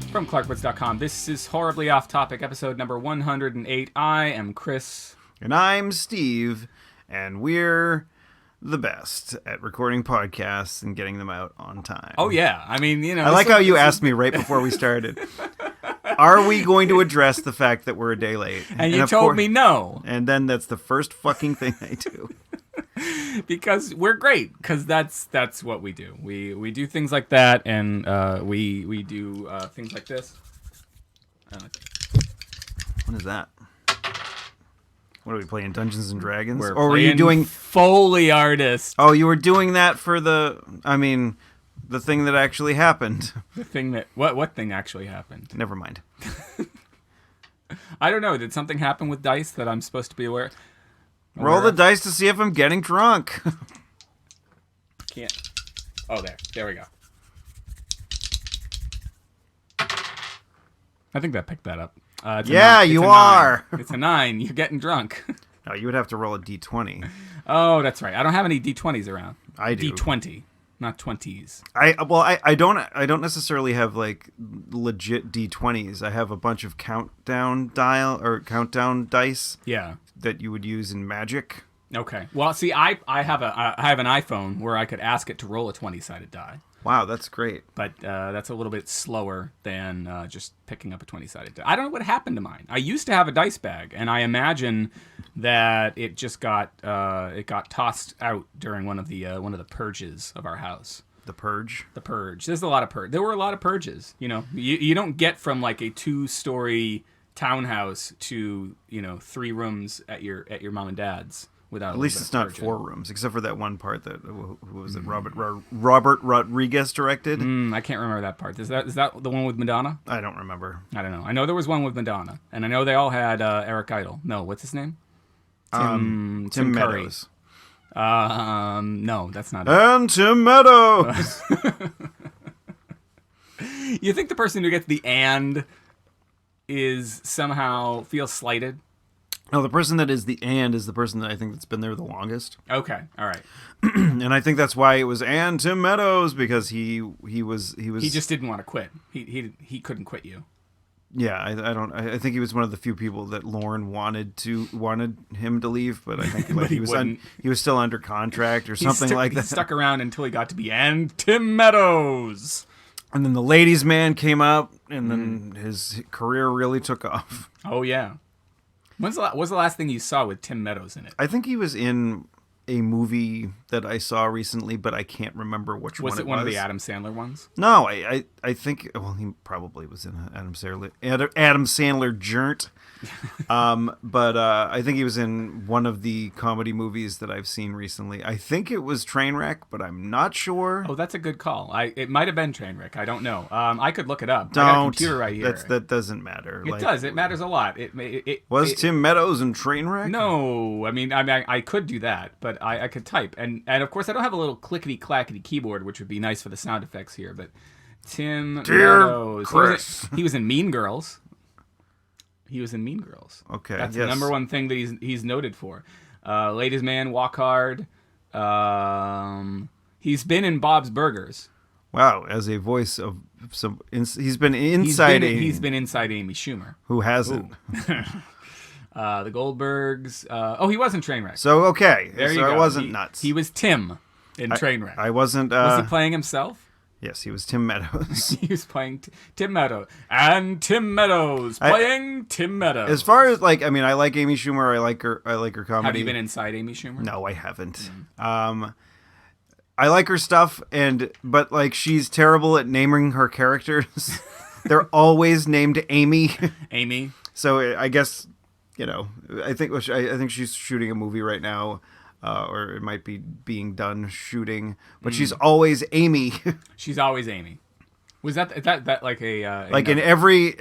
from clarkwoods.com. This is Horribly Off Topic, episode number 108. I am Chris. And I'm Steve, and we're the best at recording podcasts and getting them out on time. Oh, yeah. I mean, you know. I like how you asked me right before we started, are we going to address the fact that we're a day late? And you told me no. And then that's the first fucking thing I do. Because we're great, because that's what we do. We do things like that, and we do things like this. What is that? What are we playing, Dungeons and Dragons? Or were you doing Foley artist? Oh, you were doing that for the thing that actually happened. The thing that what thing actually happened? Never mind. I don't know. Did something happen with dice that I'm supposed to be aware? Roll the dice to see if I'm getting drunk. Can't. Oh, there we go. I think that picked that up. Yeah, you are. It's a 9. You're getting drunk. No, you would have to roll a d20. Oh, that's right. I don't have any d20s around. I do. D20, not 20s. I don't necessarily have like legit d20s. I have a bunch of countdown dice. Yeah. That you would use in Magic. Okay. Well, see, I have an iPhone where I could ask it to roll a 20-sided die. Wow, that's great. But that's a little bit slower than just picking up a 20-sided die. I don't know what happened to mine. I used to have a dice bag, and I imagine that it just got tossed out during one of the purges of our house. The purge. The purge. There's a lot of purge. There were a lot of purges. You know, you don't get from like a 2-story townhouse to 3 rooms at your mom and dad's without. At least it's not 4 rooms, except for that one part that who was it? Robert Rodriguez directed. I can't remember that part. Is that the one with Madonna? I don't remember. I don't know. I know there was one with Madonna, and I know they all had Eric Idle. No, what's his name? Tim Meadows. No, that's not it. And Tim Meadows. You think the person who gets the "and" is somehow feels slighted? No, the person that is the "and" is the person that I think that's been there the longest. Okay, all right. And I think that's why it was "and Tim Meadows," because he was he just didn't want to quit. He couldn't quit you. Yeah, I think he was one of the few people that Lorne wanted him to leave, but I think like, he was still under contract or something like that. He stuck around until he got to be "and Tim Meadows." And then the ladies' man came up, and then his career really took off. Oh yeah. What was the last thing you saw with Tim Meadows in it? I think he was in a movie that I saw recently, but I can't remember which one it was. Was it one of the Adam Sandler ones? No, I think, well, he probably was in an Adam Sandler joint. But I think he was in one of the comedy movies that I've seen recently. I think it was Trainwreck, but I'm not sure. Oh, that's a good call. It might have been Trainwreck. I don't know. I could look it up. Don't. I got a computer right here. That doesn't matter. It does. It matters a lot. Tim Meadows in Trainwreck? No. I mean, I could do that, but I could type. And of course, I don't have a little clickety-clackety keyboard, which would be nice for the sound effects here, but Tim Meadows. Chris. He was in Mean Girls. Okay. That's the number one thing that he's noted for. Ladies Man, Walk Hard. He's been in Bob's Burgers. Wow, as a voice of some, he's been inside Amy. He's been inside Amy Schumer. Who hasn't? The Goldbergs. He was in Trainwreck. So okay, there you go. I wasn't nuts. He was Tim in Trainwreck. I wasn't. Was he playing himself? Yes, he was Tim Meadows. He was playing Tim Meadows. And Tim Meadows playing Tim Meadows. As far as I like Amy Schumer. I like her comedy. Have you been inside Amy Schumer? No, I haven't. I like her stuff, but like she's terrible at naming her characters. They're always named Amy. Amy. So I guess I think she's shooting a movie right now. Or it might be being done shooting, but she's always Amy. She's always Amy. Was that like a like in every?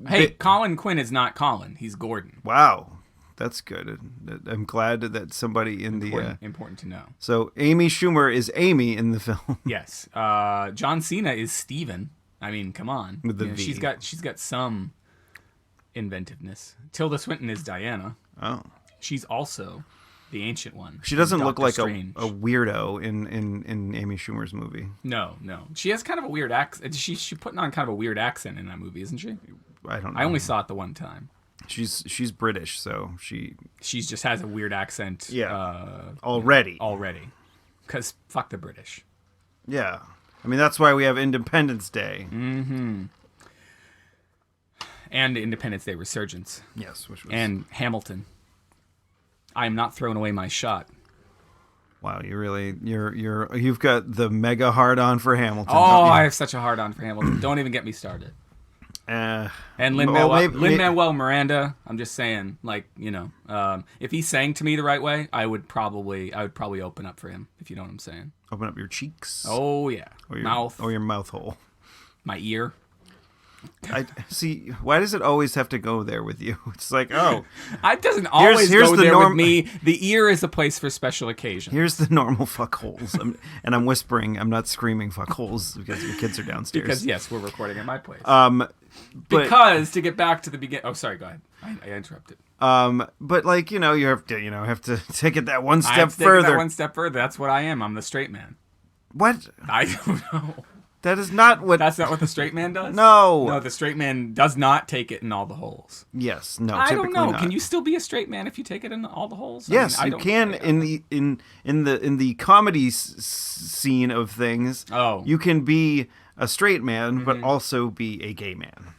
Hey, Colin Quinn is not Colin. He's Gordon. Wow, that's good. I'm glad that somebody in important to know. So Amy Schumer is Amy in the film. Yes. John Cena is Steven. I mean, come on. With the V. She's got some inventiveness. Tilda Swinton is Diana. Oh. She's also the ancient one. She doesn't look Doctor like a Strange. weirdo in Amy Schumer's movie. No. She has kind of a weird accent. She's putting on kind of a weird accent in that movie, isn't she? I don't know. I only saw it the one time. She's British, so she just has a weird accent. Yeah. Already. Because fuck the British. Yeah. I mean, that's why we have Independence Day. Mm-hmm. And Independence Day Resurgence. Yes, which was... And Hamilton. I am not throwing away my shot. Wow, you've got the mega hard on for Hamilton. Oh, I have such a hard on for Hamilton. Don't even get me started. And Lin-Manuel Miranda, I'm just saying, like, if he sang to me the right way, I would probably open up for him, if you know what I'm saying. Open up your cheeks. Oh yeah, or your mouth, or your mouth hole, my ear. I see. Why does it always have to go there with you? It's like, oh, it doesn't always here's go the there with me. The ear is a place for special occasions. Here's the normal fuck holes, and I'm whispering. I'm not screaming fuck holes because the kids are downstairs. Because yes, we're recording at my place. Because to get back to the beginning. Oh, sorry. Go ahead. I interrupted. But like you have to take it that one I step have to take it further. that one step further. That's what I am. I'm the straight man. What? I don't know. That is not what... That's not what the straight man does? No, the straight man does not take it in all the holes. Yes, no, I don't know. not. Can you still be a straight man if you take it in all the holes? Yes, you can in the comedy scene of things. Oh. You can be a straight man, but also be a gay man.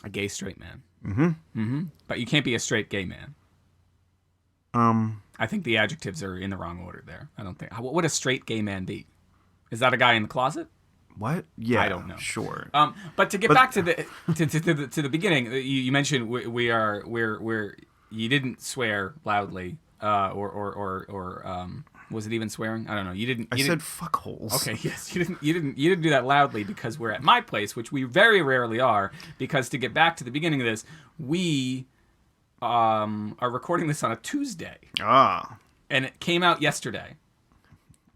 A gay straight man. Mm-hmm. But you can't be a straight gay man. I think the adjectives are in the wrong order there. I don't think... What would a straight gay man be? Is that a guy in the closet? What? Yeah, I don't know. Sure. But to get back to the to the beginning, you mentioned we're you didn't swear loudly, or was it even swearing? I don't know. You didn't. I said fuck holes. Okay. Yes. You didn't do that loudly because we're at my place, which we very rarely are. Because to get back to the beginning of this, we are recording this on a Tuesday. And it came out yesterday.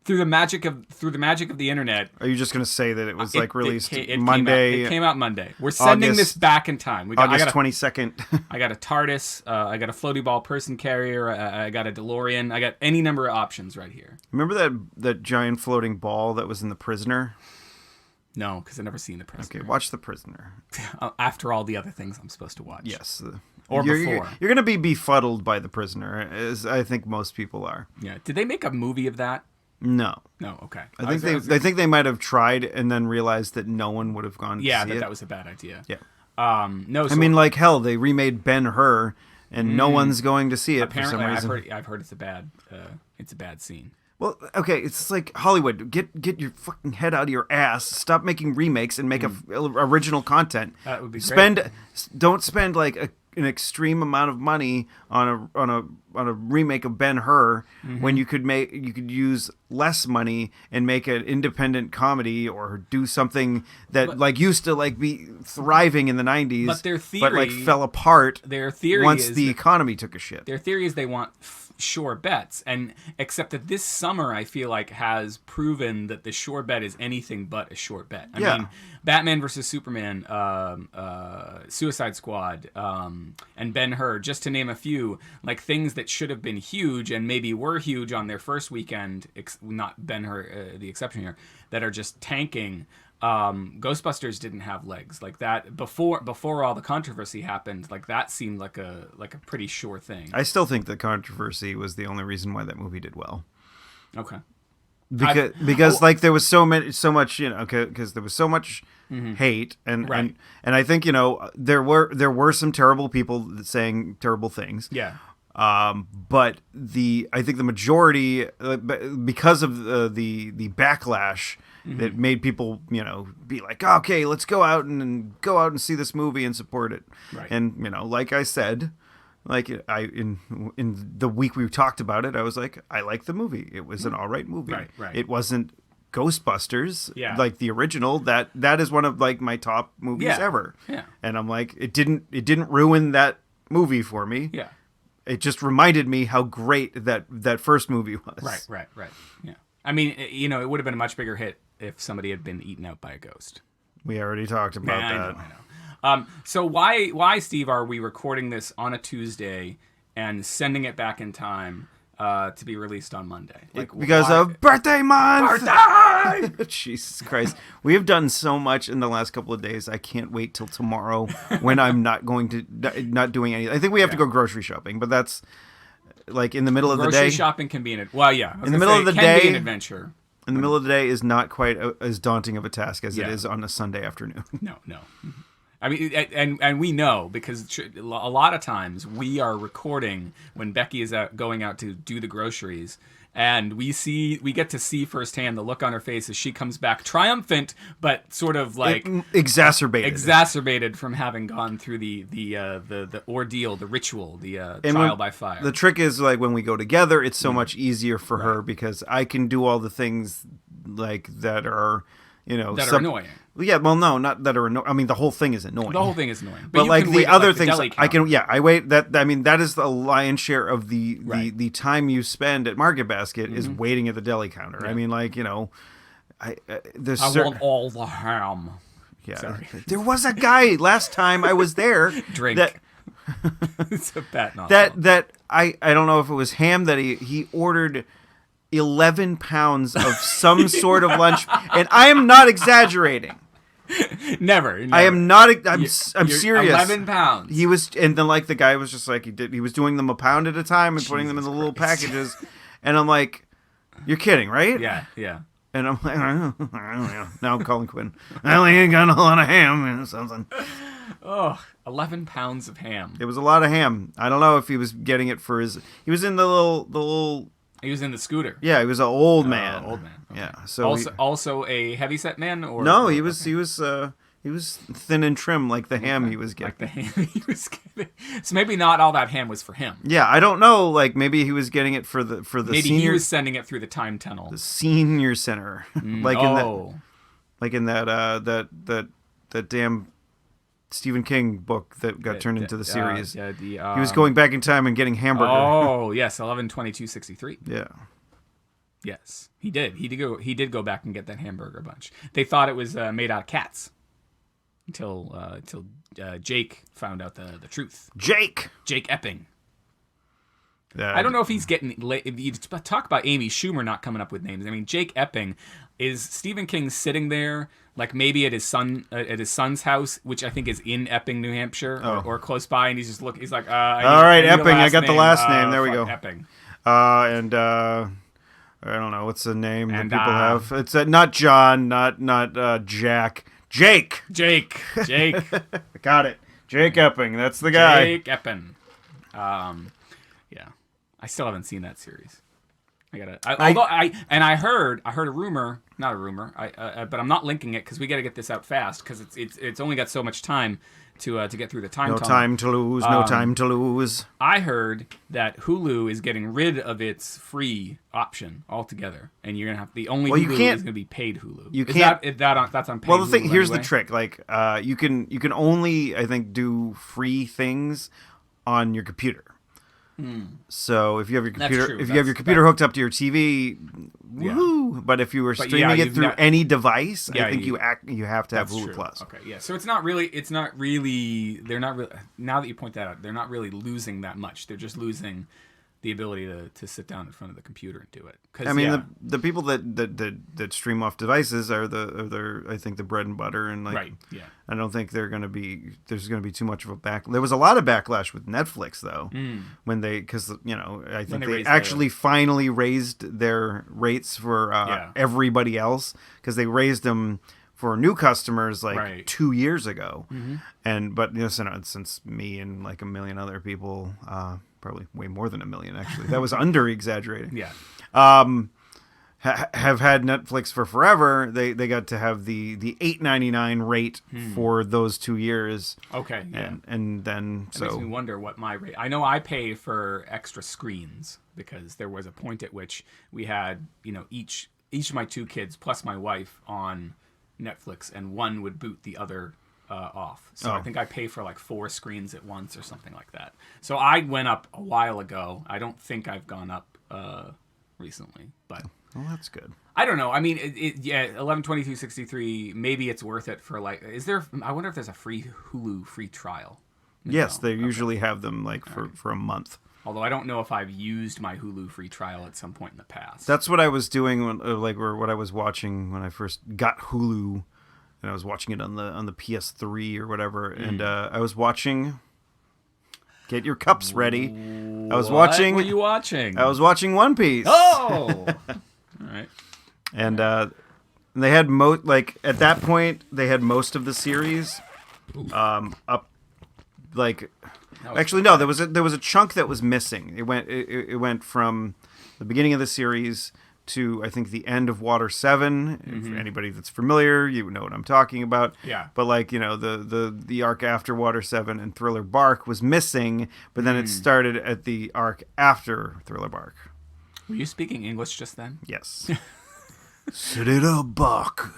Through the magic of the internet. Are you just going to say that it was released Monday? It came out Monday. We're sending this back in time. August 22nd. I got a TARDIS. I got a floaty ball person carrier. I got a DeLorean. I got any number of options right here. Remember that giant floating ball that was in The Prisoner? No, because I've never seen The Prisoner. Okay, watch The Prisoner. After all the other things I'm supposed to watch. Yes. Or before. You're going to be befuddled by The Prisoner, as I think most people are. Yeah. Did they make a movie of that? No. Okay. I think they might have tried and then realized that no one would have gone to see it. that was a bad idea. Yeah. No. So, I mean, like hell, they remade Ben-Hur, and no one's going to see it apparently, for some reason. I've heard it's a bad scene. Well, okay, it's like Hollywood. Get your fucking head out of your ass. Stop making remakes and make original content. That would be great. Don't spend like an extreme amount of money on a remake of Ben-Hur when you could use less money and make an independent comedy or do something that used to be thriving in the 90s, but their theory fell apart. Their theory once the economy took a shit. Their theory is they want sure bets, and except that this summer I feel like has proven that the sure bet is anything but a sure bet. I mean, Batman versus Superman, Suicide Squad, and Ben-Hur, just to name a few, like things that should have been huge and maybe were huge on their first weekend, not Ben-Hur the exception here, that are just tanking. Ghostbusters didn't have legs like that before all the controversy happened. Like that seemed like a pretty sure thing. I still think the controversy was the only reason why that movie did well. Okay. Because there was so much because there was so much hate and I think there were some terrible people saying terrible things. Yeah. But I think the majority, because of the backlash that made people be like, okay, let's go out and see this movie and support it. Right. And like I said, in the week we talked about it, I was like, I like the movie. It was an all right movie. Right. It wasn't Ghostbusters, like the original. That is one of my top movies ever. Yeah. And I'm like, it didn't ruin that movie for me. Yeah. It just reminded me how great that first movie was. Right. Yeah. I mean, it would have been a much bigger hit if somebody had been eaten out by a ghost. We already talked about that. I know. So why, Steve, are we recording this on a Tuesday and sending it back in time to be released on Monday. Like, because why? of birthday month. Birthday! Jesus Christ. We have done so much in the last couple of days. I can't wait till tomorrow when I'm not doing anything. I think we have to go grocery shopping, but that's like in the middle of the day. Grocery shopping can be in the middle of the day, be an adventure. In the middle of the day is not quite as daunting of a task as it is on a Sunday afternoon. No. I mean, and we know because a lot of times we are recording when Becky is going out to do the groceries, and we get to see firsthand the look on her face as she comes back triumphant, but sort of like exacerbated from having gone through the ordeal, the ritual, the trial by fire. The trick is like when we go together, it's so much easier for her because I can do all the things like that are. That are annoying. Yeah, well, no, not that are annoying. I mean, the whole thing is annoying. The whole thing is annoying. But like the other things, I can. Yeah, I wait. That is the lion's share of the time you spend at Market Basket is waiting at the deli counter. Yeah. I mean, like I want all the ham. Yeah, sorry. There was a guy last time I was there. Drink. It's a bat nozzle. That I don't know if it was ham that he ordered. 11 pounds of some sort of lunch, and I am not exaggerating. Never. I am not. I'm serious. 11 pounds. He was, and then like the guy was just like he was doing them a pound at a time and putting them in the little packages, and I'm like, "You're kidding, right?" Yeah. And I'm like, I don't know. Now I'm calling Quinn. I only ain't got a lot of ham and something. Oh, 11 pounds of ham. It was a lot of ham. I don't know if he was getting it for his. He was in the little. He was in the scooter. Yeah, he was an old man. Old man. Okay. Yeah. So also a heavyset man, or no? He was thin and trim like the ham he was getting. Like the ham he was getting. So maybe not all that ham was for him. Yeah, I don't know. Like maybe he was getting it for the maybe senior. He was sending it through the time tunnel. The senior center, in that damn Stephen King book that got turned into the series. He was going back in time and getting hamburger. Oh yes, 11/22/63. Yeah. Yes, he did. He did go back and get that hamburger bunch. They thought it was made out of cats until Jake found out the truth. Jake Epping. I don't know if he's getting. If you talk about Amy Schumer not coming up with names. I mean, Jake Epping is Stephen King sitting there, like maybe at his son's house, which I think is in Epping, New Hampshire, or close by, and he's just looking. He's like, all right, Epping. I got the last name. There we go. Epping. And I don't know what's the name that people have. It's not John, not Jack. Jake. Got it. Jake Epping. That's the guy. Jake Epping. Yeah. I still haven't seen that series. I heard a rumor, not a rumor, but I'm not linking it because we got to get this out fast because it's only got so much time to get through the time. No time to lose. I heard that Hulu is getting rid of its free option altogether, and you're gonna have the only Hulu is gonna be paid Hulu. You can't. That's on paid. Well, the thing Hulu here's anyway? the trick. Like, you can only I think do free things on your computer. So if you have your computer hooked up to your TV, woohoo! But if you were streaming it through any device, I think you have to have Hulu Plus. Okay, yeah. So it's not really. They're not really. Now that you point that out, they're not really losing that much. They're just losing the ability to sit down in front of the computer and do it. I mean, the people that stream off devices are I think the bread and butter, and like, right, yeah. I don't think there's going to be too much of a There was a lot of backlash with Netflix though, when because I think they actually finally raised their rates for everybody else because they raised them for new customers 2 years ago, but since me and like a million other people. Probably way more than 1 million, actually. That was under exaggerating. Yeah. Have had Netflix for forever. They got to have the $8.99 rate for those 2 years. Okay. Yeah. And then it makes me wonder what my rate. I know I pay for extra screens because there was a point at which we had each of my 2 kids plus my wife on Netflix, and one would boot the other off. So I think I pay for like 4 screens at once or something like that. So I went up a while ago. I don't think I've gone up recently, but well, that's good. I don't know. I mean, 11/22/63. Maybe it's worth it for like. Is there? I wonder if there's a free Hulu free trial. Yes, they usually have them like for a month. Although I don't know if I've used my Hulu free trial at some point in the past. That's what I was doing when, or what I was watching when I first got Hulu, and I was watching it on the PS3 or whatever, and I was watching. Get your cups ready. I was watching. What were you watching? I was watching One Piece. Oh, all right. And they had at that point they had most of the series up. Like, actually, no, there was a chunk that was missing. It went from the beginning of the series to, I think, the end of Water 7. Mm-hmm. If anybody that's familiar, you know what I'm talking about. Yeah. But like, you know, the arc after Water 7 and Thriller Bark was missing, but then it started at the arc after Thriller Bark. Were you speaking English just then? Yes. Thriller Bark.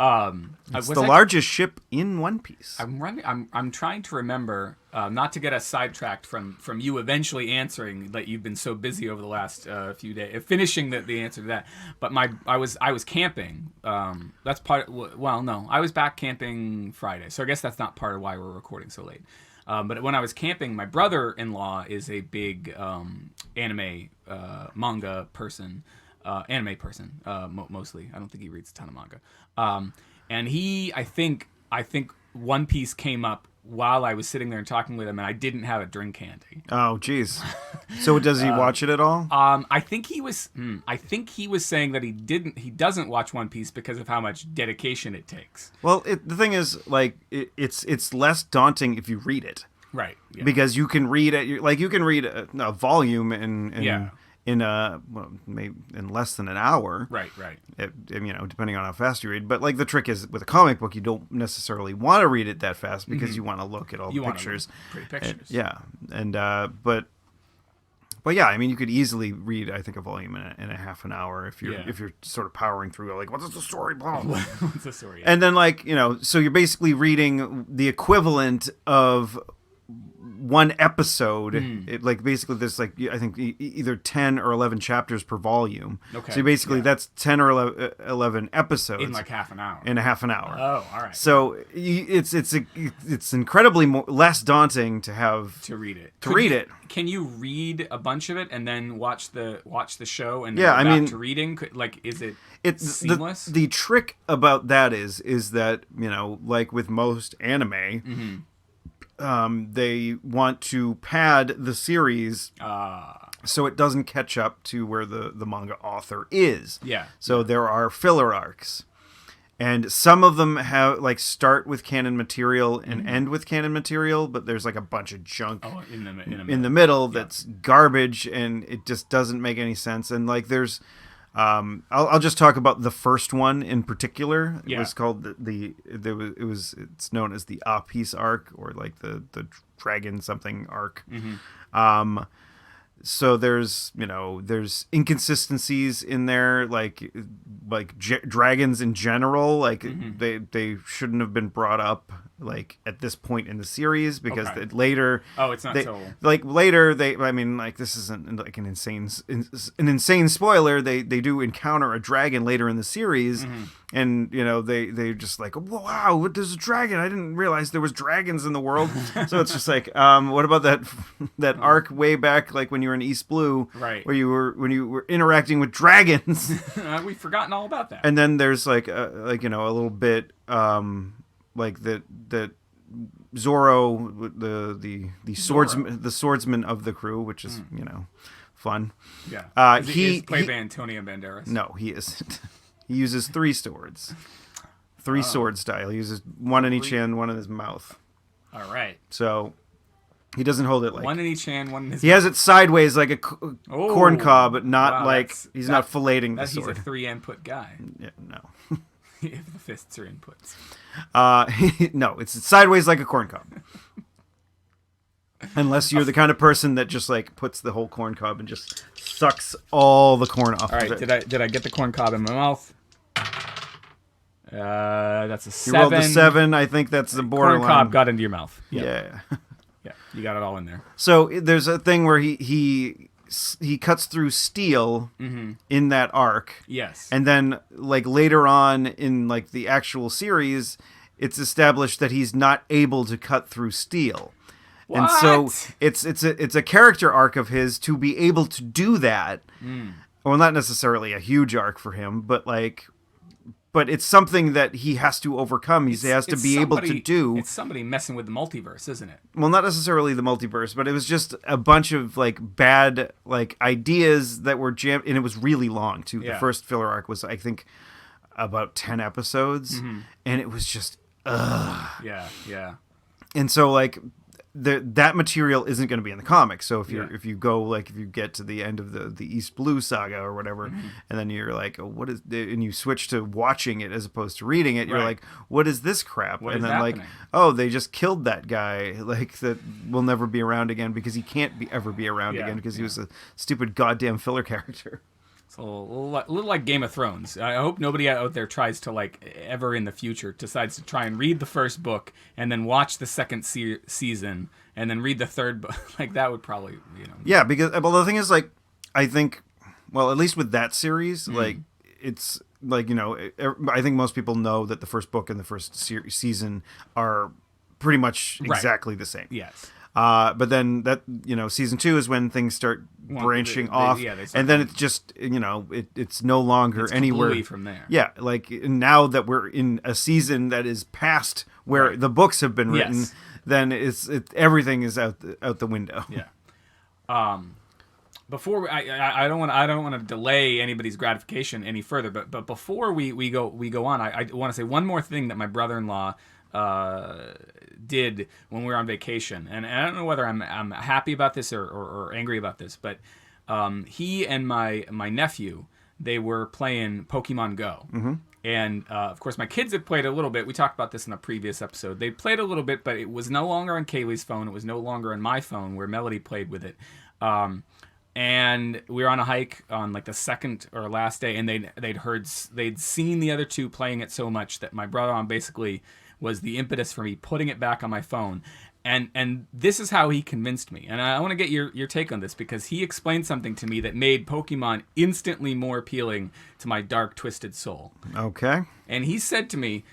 It's the largest ship in One Piece. I'm trying to remember, not to get us sidetracked from you eventually answering that you've been so busy over the last few days, finishing the answer to that. But I was camping. That's part. Well, no, I was back camping Friday, so I guess that's not part of why we're recording so late. But when I was camping, my brother-in-law is a big anime manga person. Anime person, mostly. I don't think he reads a ton of manga. And I think One Piece came up while I was sitting there and talking with him, and I didn't have a drink handy. Oh, jeez. So does he watch it at all? I think he was saying that he doesn't watch One Piece because of how much dedication it takes. Well, the thing is, like, it's less daunting if you read it, right? Yeah. Because you can read a volume in maybe in less than an hour. Right. You know, depending on how fast you read. But like the trick is with a comic book, you don't necessarily want to read it that fast because you want to look at all the pictures. Pretty pictures. But yeah, I mean, you could easily read, I think, a volume in a half an hour if you're sort of powering through. Like, what's the story? Blah, blah. What's the story? And then, like, you know, so you're basically reading the equivalent of one episode. Like basically there's like I think either 10 or 11 chapters per volume. Okay. So basically that's 10 or 11 episodes in like half an hour. In a half an hour. Oh, all right. So it's incredibly less daunting to read it. Can you read a bunch of it and then watch the show and then go back to reading? Like, is it's seamless? The trick about that is that, you know, like with most anime, they want to pad the series so it doesn't catch up to where the manga author is. Yeah. So there are filler arcs. And some of them have like start with canon material and end with canon material, but there's like a bunch of junk in the middle that's garbage and it just doesn't make any sense. And like there's I'll just talk about the first one in particular. It was called it's known as the A Piece arc, or like the dragon something arc. So there's inconsistencies in there, like dragons in general, like they shouldn't have been brought up like at this point in the series because later. Oh, it's not so. Like later, I mean, like this isn't like an insane spoiler. They do encounter a dragon later in the series, and you know they just like, wow, there's a dragon. I didn't realize there was dragons in the world. So it's just like, what about that arc way back, like when you were in East Blue, right? When you were interacting with dragons. We've forgotten all about that. And then there's like a little bit like that Zoro, the swordsman of the crew, which is fun. Yeah. He is played by Antonio Banderas. No, he isn't. He uses 3 swords. 3 sword style. He uses one in each hand, one in his mouth. All right. So he doesn't hold it like one in each hand, one in his. He has it sideways like a corn cob, but not like he's not filleting the sword. He's a 3-input guy. Yeah, no. If the fists are inputs. No, it's sideways like a corn cob. Unless you're the kind of person that just like puts the whole corn cob and just sucks all the corn off. All right, did I get the corn cob in my mouth? That's a 7. You rolled a 7. I think that's the borderline. Corn cob got into your mouth. Yep. Yeah. Yeah, you got it all in there. So there's a thing where he cuts through steel in that arc. Yes. And then like later on in like the actual series, it's established that he's not able to cut through steel. And so What? it's a character arc of his to be able to do that. Well, not necessarily a huge arc for him, but it's something that he has to overcome. He has to be able to do. It's somebody messing with the multiverse, isn't it? Well, not necessarily the multiverse, but it was just a bunch of like bad like ideas that were jammed, and it was really long too. Yeah. The first filler arc was, I think, about 10 episodes, and it was just Yeah. and so like that material isn't going to be in the comics. So if you get to the end of the East Blue saga or whatever, and then you're like, oh, what is, and you switch to watching it as opposed to reading it, you're like, what is this crap? What and is then happening? like, oh, they just killed that guy, like that will never be around again because he can't ever be around again because he was a stupid goddamn filler character. So a little like Game of Thrones. I hope nobody out there tries to like ever in the future decides to try and read the first book and then watch the second season and then read the third book. Like that would probably, Yeah, because the thing is, like, I think, well, at least with that series, like it's like, I think most people know that the first book and the first season are pretty much exactly the same. Yes. But then that, season 2 is when things start branching off, and then it's just, it's no longer anywhere from there. Yeah, like now that we're in a season that is past where the books have been written, then everything is out the window. Yeah. Before I don't want to delay anybody's gratification any further, but before we go on, I want to say one more thing that my brother-in-law did when we were on vacation, and I don't know whether I'm happy about this or angry about this, but he and my nephew, they were playing Pokemon Go. And of course my kids had played a little bit. We talked about this in a previous episode. They played a little bit, but it was no longer on Kaylee's phone. It was no longer on my phone where Melody played with it. And we were on a hike on like the second or last day, and they'd seen the other two playing it so much that my brother-in-law basically was the impetus for me putting it back on my phone. And this is how he convinced me. And I want to get your take on this, because he explained something to me that made Pokemon instantly more appealing to my dark, twisted soul. Okay. And he said to me,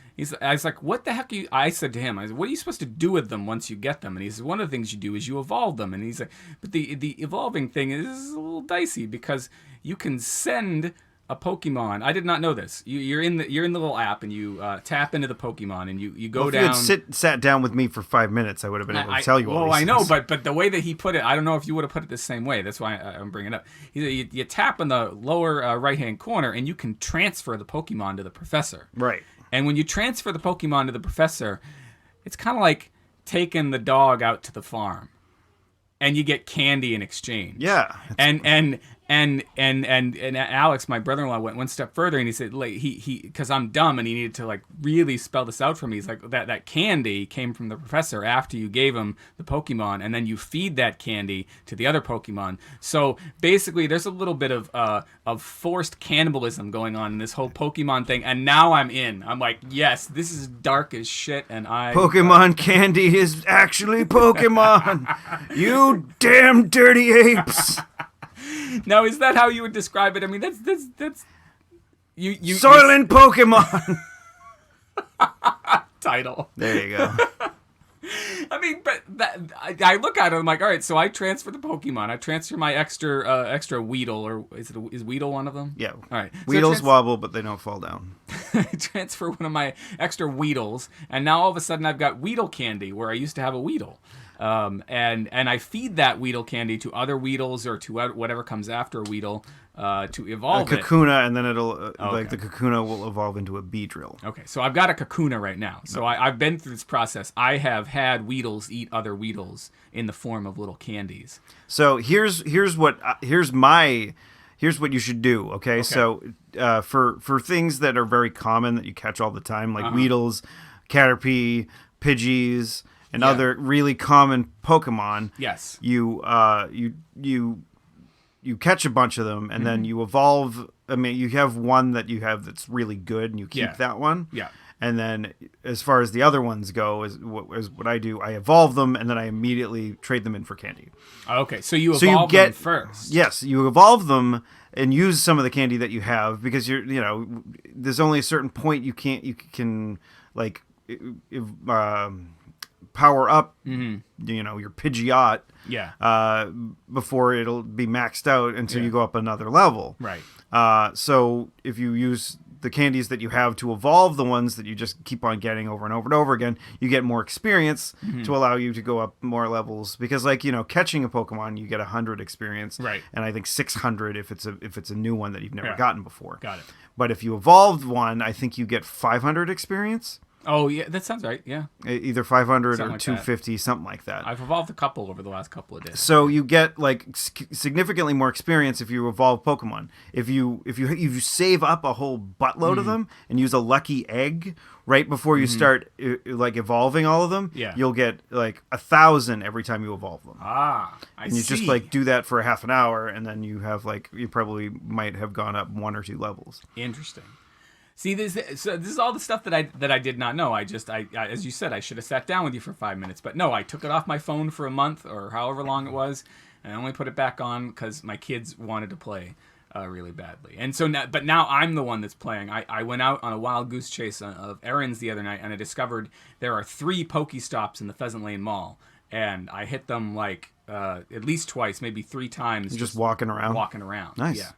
I was like, what the heck are you... I said to him, what are you supposed to do with them once you get them? And he said, one of the things you do is you evolve them. And he's like, but the evolving thing is a little dicey, because you can send a Pokemon. I did not know this. You're in the little app, and you tap into the Pokemon, and you go down. If you had sat down with me for 5 minutes, I would have been able to tell you all these things. Well, I know, things. but the way that he put it, I don't know if you would have put it the same way. That's why I'm bringing it up. You tap in the lower right-hand corner, and you can transfer the Pokemon to the professor. Right. And when you transfer the Pokemon to the professor, it's kind of like taking the dog out to the farm, and you get candy in exchange. Yeah. And Alex, my brother-in-law, went one step further, and he said, like, he because I'm dumb, and he needed to like really spell this out for me. He's like, that candy came from the professor after you gave him the Pokemon, and then you feed that candy to the other Pokemon. So basically, there's a little bit of forced cannibalism going on in this whole Pokemon thing, and now I'm in. I'm like, yes, this is dark as shit, and Pokemon candy is actually Pokemon. You damn dirty apes. Now, is that how you would describe it? I mean, that's you Soylent Pokémon title. There you go. I mean, but I look at it, I'm like, all right, so I transfer the Pokemon. I transfer my extra Weedle, or is Weedle one of them? Yeah. All right. Weedles wobble, but they don't fall down. I transfer one of my extra Weedles, and now all of a sudden I've got Weedle candy where I used to have a Weedle. And I feed that Weedle candy to other Weedles, or to whatever comes after a Weedle, to evolve a Kakuna, and then it'll like the Kakuna will evolve into a Beedrill. Okay, so I've got a Kakuna right now. So I've been through this process. I have had Weedles eat other Weedles in the form of little candies. So here's what you should do. Okay? So for things that are very common that you catch all the time, like Weedles, Caterpie, Pidgeys, and other really common Pokemon. Yes. You catch a bunch of them, and then you evolve. I mean, you have one that you have that's really good, and you keep that one. Yeah. And then, as far as the other ones go, is what I do. I evolve them, and then I immediately trade them in for candy. Okay, so you evolve them first. Yes, you evolve them and use some of the candy that you have, because there's only a certain point you can like power up, your Pidgeot. Yeah. Before it'll be maxed out until you go up another level. Right. So if you use the candies that you have to evolve the ones that you just keep on getting over and over and over again, you get more experience to allow you to go up more levels. Because catching a Pokemon, you get 100 experience. Right. And I think 600 if it's a new one that you've never gotten before. Got it. But if you evolved one, I think you get 500 experience. Oh, yeah, that sounds right, yeah. Either 500 Something or like 250, something like that. I've evolved a couple over the last couple of days. So you get significantly more experience if you evolve Pokemon. If you save up a whole buttload of them and use a lucky egg right before you start evolving all of them, you'll get 1,000 every time you evolve them. I and you see. just do that for a half an hour, and then you have you probably might have gone up 1 or 2 levels. Interesting. See, this is all the stuff that I did not know. I as you said, I should have sat down with you for 5 minutes, but no, I took it off my phone for a month or however long it was, and I only put it back on because my kids wanted to play really badly. And so now I'm the one that's playing. I went out on a wild goose chase of errands the other night, and I discovered there are 3 Pokestops in the Pheasant Lane Mall, and I hit them at least twice, maybe 3 times. Just walking around. Walking around. Nice.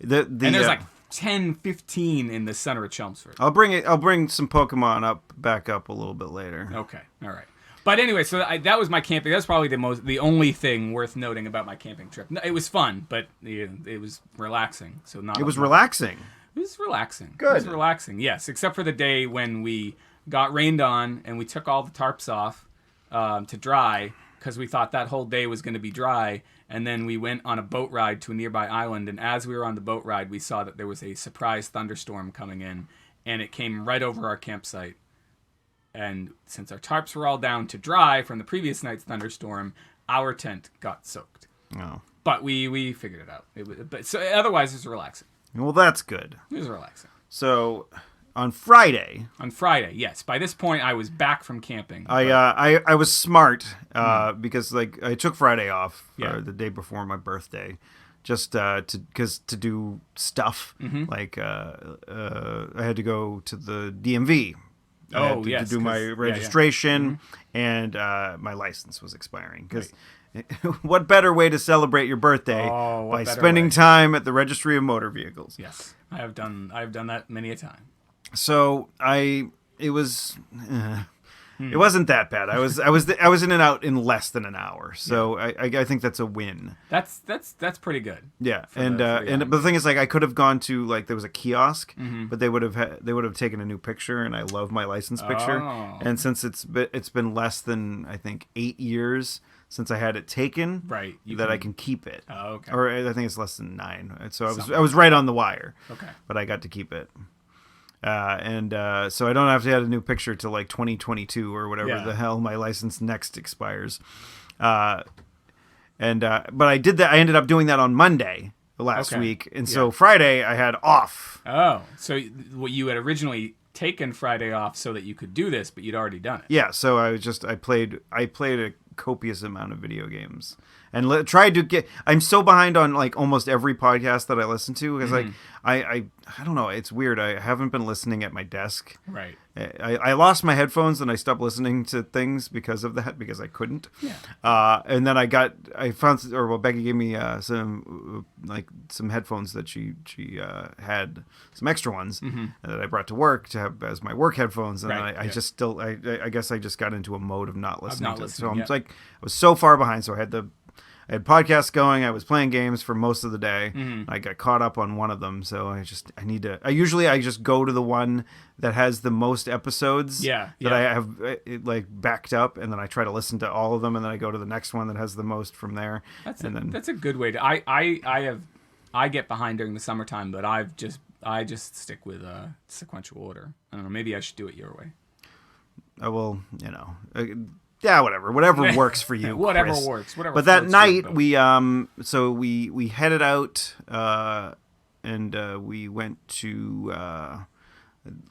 Yeah. And there's 10, 15 in the center of Chelmsford. I'll bring some Pokemon back up a little bit later. Okay, all right. But anyway, so that was my camping. That's probably the only thing worth noting about my camping trip. It was fun, but it was relaxing. So not. It was relaxing. It was relaxing. Good. It was relaxing. Yes, except for the day when we got rained on and we took all the tarps off to dry because we thought that whole day was going to be dry. And then we went on a boat ride to a nearby island, and as we were on the boat ride, we saw that there was a surprise thunderstorm coming in, and it came right over our campsite. And since our tarps were all down to dry from the previous night's thunderstorm, our tent got soaked. Oh. But we figured it out. So otherwise, it was relaxing. Well, that's good. It was relaxing. So on Friday, yes. By this point, I was back from camping. I was smart because I took Friday off the day before my birthday, just to do stuff. I had to go to the DMV. To do my registration, and my license was expiring. Because what better way to celebrate your birthday by spending time at the Registry of Motor Vehicles? Yes, I have done that many a time. So it wasn't that bad. I was in and out in less than an hour. So I think that's a win. That's pretty good. Yeah, but the thing is, I could have gone to there was a kiosk, but they would have taken a new picture, and I love my license picture. Oh. And since it's been less than I think 8 years since I had it taken, right, I can keep it. Oh, okay. Or I think it's less than 9. So I was right on the wire. Okay. But I got to keep it. So I don't have to add a new picture till 2022 or whatever the hell my license next expires. But I did that. I ended up doing that on Monday last week, and so Friday I had off. Oh, so you had originally taken Friday off so that you could do this, but you'd already done it. Yeah, so I played a copious amount of video games and tried to get. I'm so behind on almost every podcast that I listen to because I don't know. It's weird. I haven't been listening at my desk. Right. I lost my headphones and I stopped listening to things because of that, because I couldn't. Yeah. And then Becky gave me some headphones that she had, some extra ones that I brought to work to have as my work headphones. And right. I guess I just got into a mode of not listening to it. So I'm I was so far behind. So I had podcasts going. I was playing games for most of the day. I got caught up on one of them, so I usually just go to the one that has the most episodes that I have backed up, and then I try to listen to all of them, and then I go to the next one that has the most from there. That's a good way to. I get behind during the summertime, but I just stick with sequential order. I don't know. Maybe I should do it your way. Yeah, whatever works for you. Whatever Chris. works. Whatever. But that night we headed out and we went to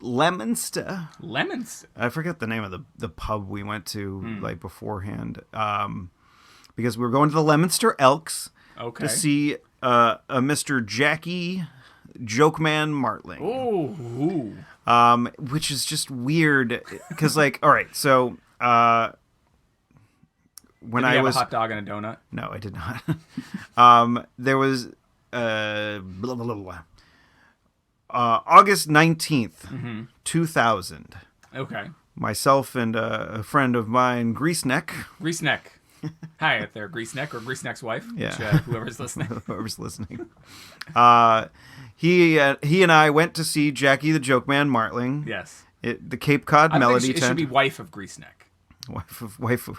Leominster. Leominster. I forget the name of the pub we went to beforehand. Because we were going to the Leominster Elks to see a Mr. Jackie Jokeman Martling. Ooh. Which is just weird because all right, so when Did he I have was a hot dog and a donut? no, I did not. There was blah, blah, blah, blah. August 19th, 2000. Okay. Myself and a friend of mine, Greaseneck. Greaseneck. Hi out there, Greaseneck or Greaseneck's wife. Yeah. Which, whoever's listening. Whoever's listening. He and I went to see Jackie the Joke Man Martling. Yes. The Cape Cod I think Melody it Tent. should be wife of Greaseneck. Wifo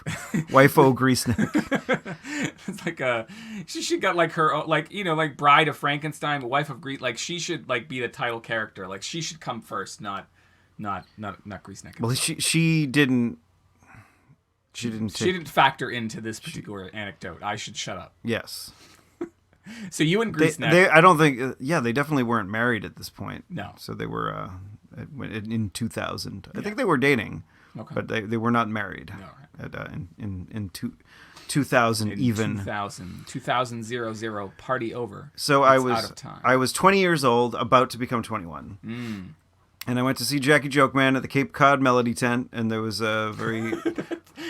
Greaseneck. It's like she should got like her like Bride of Frankenstein, wife of Grease. Like she should like be the title character. Like she should come first, not Greaseneck. Well, she didn't. She didn't factor into this particular anecdote. I should shut up. Yes. So you and Greaseneck. I don't think. Yeah, they definitely weren't married at this point. No. So they were in 2000. I think they were dating. Okay. But they were not married. No, right. In 2000 even. 2000 party over. So It's out of time. I was 20 years old, about to become 21. And I went to see Jackie Joke Man at the Cape Cod Melody Tent, and there was a very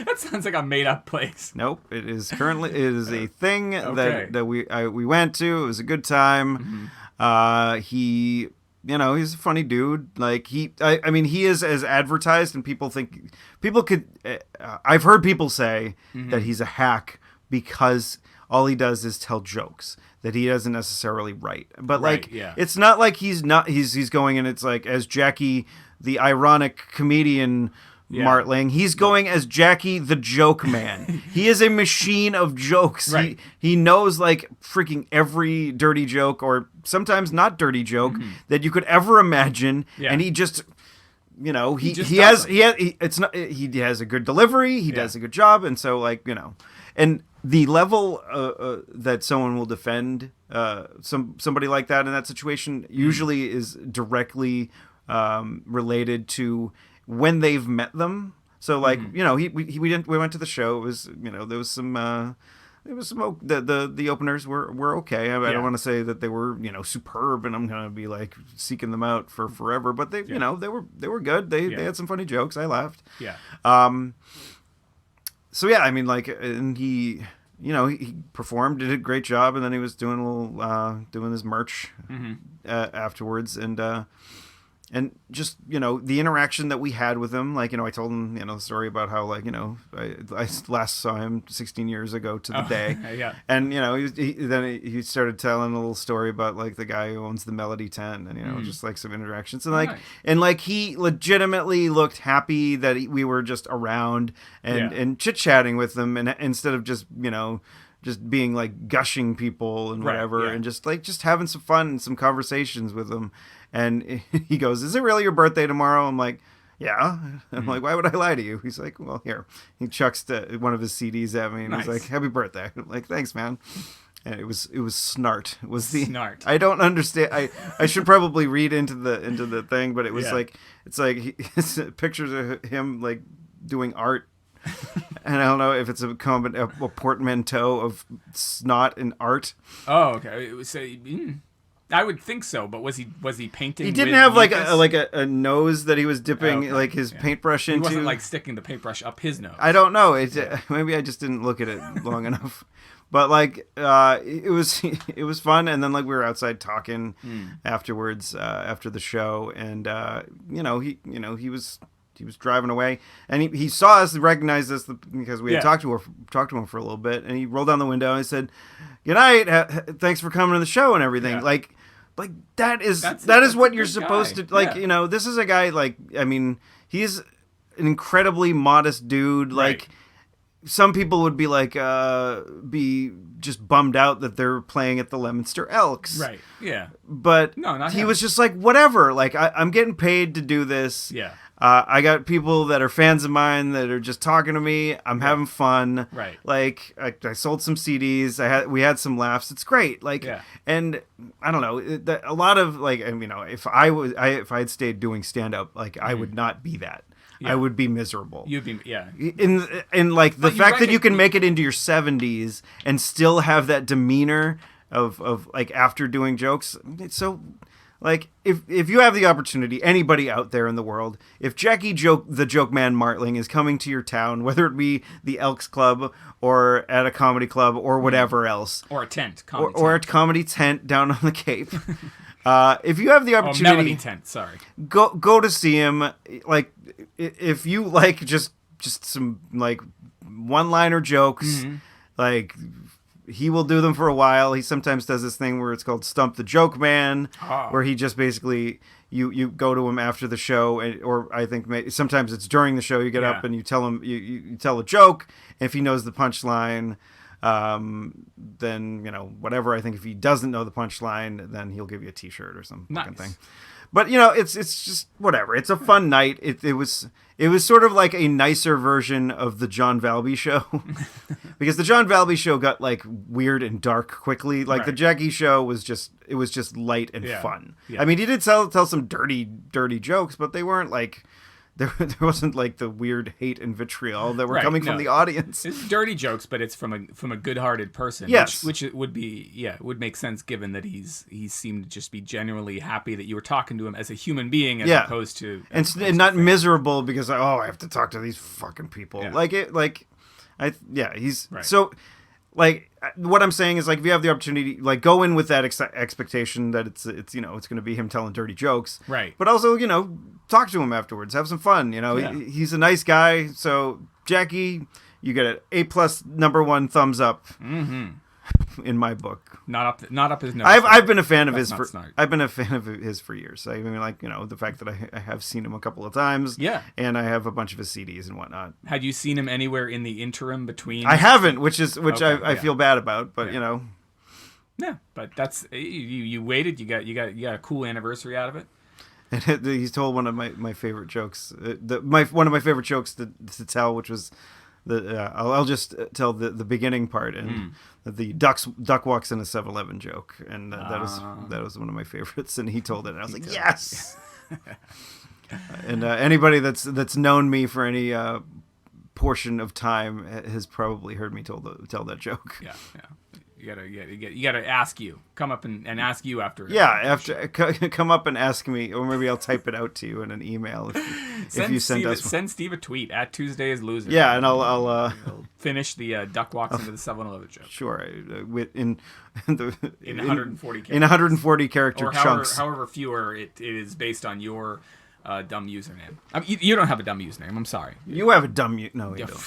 That sounds like a made up place. Nope, it is a thing Okay. that we went to. It was a good time. He's a funny dude. Like I mean, he is as advertised, and people could. I've heard people say that he's a hack because all he does is tell jokes that he doesn't necessarily write. But it's not like he's going and it's like as Jackie the ironic comedian. Martling. He's going as Jackie the Joke Man. He is a machine of jokes. Right. He knows like freaking every dirty joke or sometimes not dirty joke that you could ever imagine. Yeah. And he just he has a good delivery. He does a good job, and so and the level that someone will defend somebody like that in that situation usually is directly related to when they've met them. So we went to the show. It was there was some the openers were okay. I don't want to say that they were superb, and I'm gonna be like seeking them out for forever. But they they were good. They had some funny jokes. I laughed. Yeah. So yeah, I mean and he performed, did a great job, and then he was doing a little doing his merch afterwards, and just, the interaction that we had with him, I told him, the story about how, I last saw him 16 years ago to the day. Yeah. And, then he started telling a little story about, the guy who owns the Melody Tent and, just, some interactions. And, nice. He legitimately looked happy that we were just around and chit-chatting with them, and instead of just, just being, gushing people and whatever, and just having some fun and some conversations with them. And he goes, "Is it really your birthday tomorrow?" I'm like, "Yeah." I'm like, "Why would I lie to you?" He's like, "Well, here." He chucks one of his CDs at me, and nice. He's like, "Happy birthday!" I'm like, "Thanks, man." And it was Snart. It was the Snart. I don't understand. I should probably read into the thing, but it was it's pictures of him doing art. And I don't know if it's a portmanteau of snot and art. Oh, okay. It was I would think so, but was he painting? He didn't with have a nose that he was dipping his paintbrush into. He wasn't sticking the paintbrush up his nose. I don't know. Maybe I just didn't look at it long enough. But it was fun, and then we were outside talking afterwards after the show, and he was driving away, and he saw us, recognized us because we had talked to him for a little bit, and he rolled down the window and he said, "Good night, thanks for coming to the show and everything." Yeah. That is what you're supposed to this is a guy he's an incredibly modest dude. Right. Some people would be just bummed out that they're playing at the Leominster Elks. Right. Yeah. But no, not he him. was just whatever. I'm getting paid to do this. Yeah. I got people that are fans of mine that are just talking to me. I'm having fun. Right. I sold some CDs. We had some laughs. It's great. And I don't know. A lot of if I had stayed doing stand up, I would not be that. Yeah. I would be miserable. You'd be In the fact that you can make it into your 70s and still have that demeanor of after doing jokes. It's so like if you have the opportunity, anybody out there in the world, if Jackie the Joke Man Martling is coming to your town, whether it be the Elks Club or at a comedy club or whatever else, or a tent, or a comedy tent down on the Cape. If you have the opportunity, melody tent. Sorry, go to see him. Like if you like just some like one-liner jokes, like he will do them for a while. He sometimes does this thing where it's called Stump the Joke Man, where he just basically you go to him after the show, or I think sometimes it's during the show. You get up and you tell him you tell a joke. And if he knows the punchline, then whatever. I think if he doesn't know the punchline, then he'll give you a T-shirt or some fucking thing. But it's just whatever. It's a fun night. It was sort of like a nicer version of the John Valby show, because the John Valby show got like weird and dark quickly. Like the Jackie show was just light and fun. Yeah. I mean, he did tell some dirty jokes, but they weren't like. There wasn't like the weird hate and vitriol that were coming from the audience. It's dirty jokes, but it's from a good-hearted person. Yes, which it would be. Yeah, it would make sense given that he seemed to just be genuinely happy that you were talking to him as a human being, as opposed to and not miserable because I have to talk to these fucking people. Yeah. He's so. Like what I'm saying is, like, if you have the opportunity, like, go in with that expectation that it's going to be him telling dirty jokes, right? But also, talk to him afterwards, have some fun. He's a nice guy. So Jackie, you get an A+ #1 thumbs up in my book. Not up his nose. I've been a fan of his. I've been a fan of his for years. I mean, like, the fact that I have seen him a couple of times. Yeah. And I have a bunch of his CDs and whatnot. Had you seen him anywhere in the interim between? I haven't, which I feel bad about, but Yeah, but that's you waited. You got a cool anniversary out of it. And he's told one of my favorite jokes. One of my favorite jokes to tell, which was. I'll just tell the beginning part, and the duck walks in a 7-Eleven joke, and that was one of my favorites, and he told it, and I was like, yes. And anybody that's known me for any portion of time has probably heard me tell that joke. Yeah. You gotta ask you. Come up and ask you after. Yeah, come up and ask me, or maybe I'll type it out to you in an email if you send Steve a tweet at Tuesday is Loser. Yeah, and I'll finish the duck walks into the 7-Eleven joke. Sure, in 140 characters. In 140 character chunks. However fewer it is based on your dumb username. I mean, you don't have a dumb username. I'm sorry. You have a dumb no, you don't.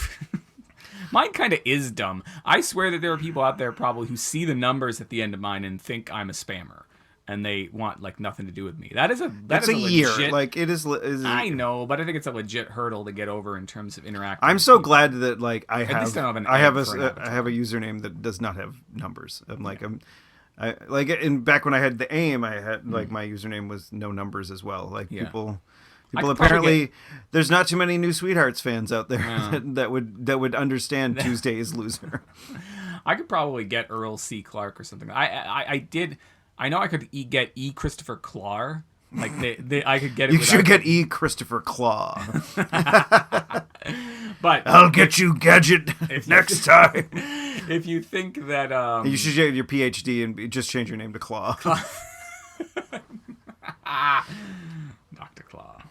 Mine kind of is dumb. I swear that there are people out there probably who see the numbers at the end of mine and think I'm a spammer, and they want like nothing to do with me. That's a year. Legit, like it is. I know, but I think it's a legit hurdle to get over in terms of interacting. I'm so glad that like I have a username that does not have numbers. Back when I had the AIM, I had like my username was no numbers as well. Like people apparently there's not too many New Sweethearts fans out there that would understand Tuesday is Loser. I could probably get Earl C. Clark or something. I know I could get E. Christopher Clark. Like I could get it. You should get E. Christopher Claw. But I'll get you Gadget next time. If you think that you should get your PhD and just change your name to Claw. Dr. Claw.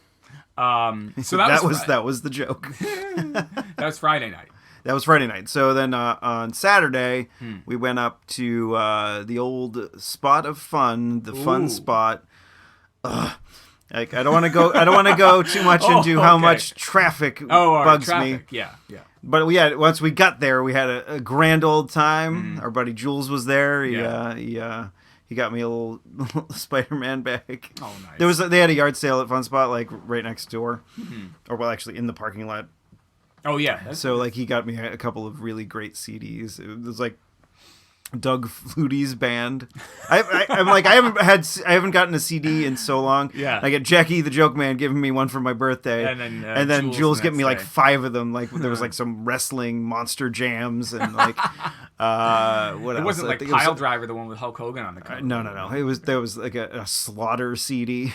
So that was the joke. That was Friday night. That was Friday night. So then on Saturday, we went up to the old spot of fun, the fun spot. Like I don't want to go too much into how much traffic bugs me. Yeah. But once we got there, we had a grand old time. Our buddy Jules was there. He got me a little Spider-Man bag. Oh, nice. They had a yard sale at Fun Spot, like right next door, or well, actually in the parking lot. Oh yeah. So like he got me a couple of really great CDs. It was like Doug Flutie's band. I'm like I haven't gotten a CD in so long. Yeah. I get Jackie the Joke Man giving me one for my birthday, and then Jules giving me like 5 of them. Like there was like some wrestling monster jams and like what else? It wasn't like Pile Driver, the one with Hulk Hogan on the cover. No. There was like a Slaughter CD.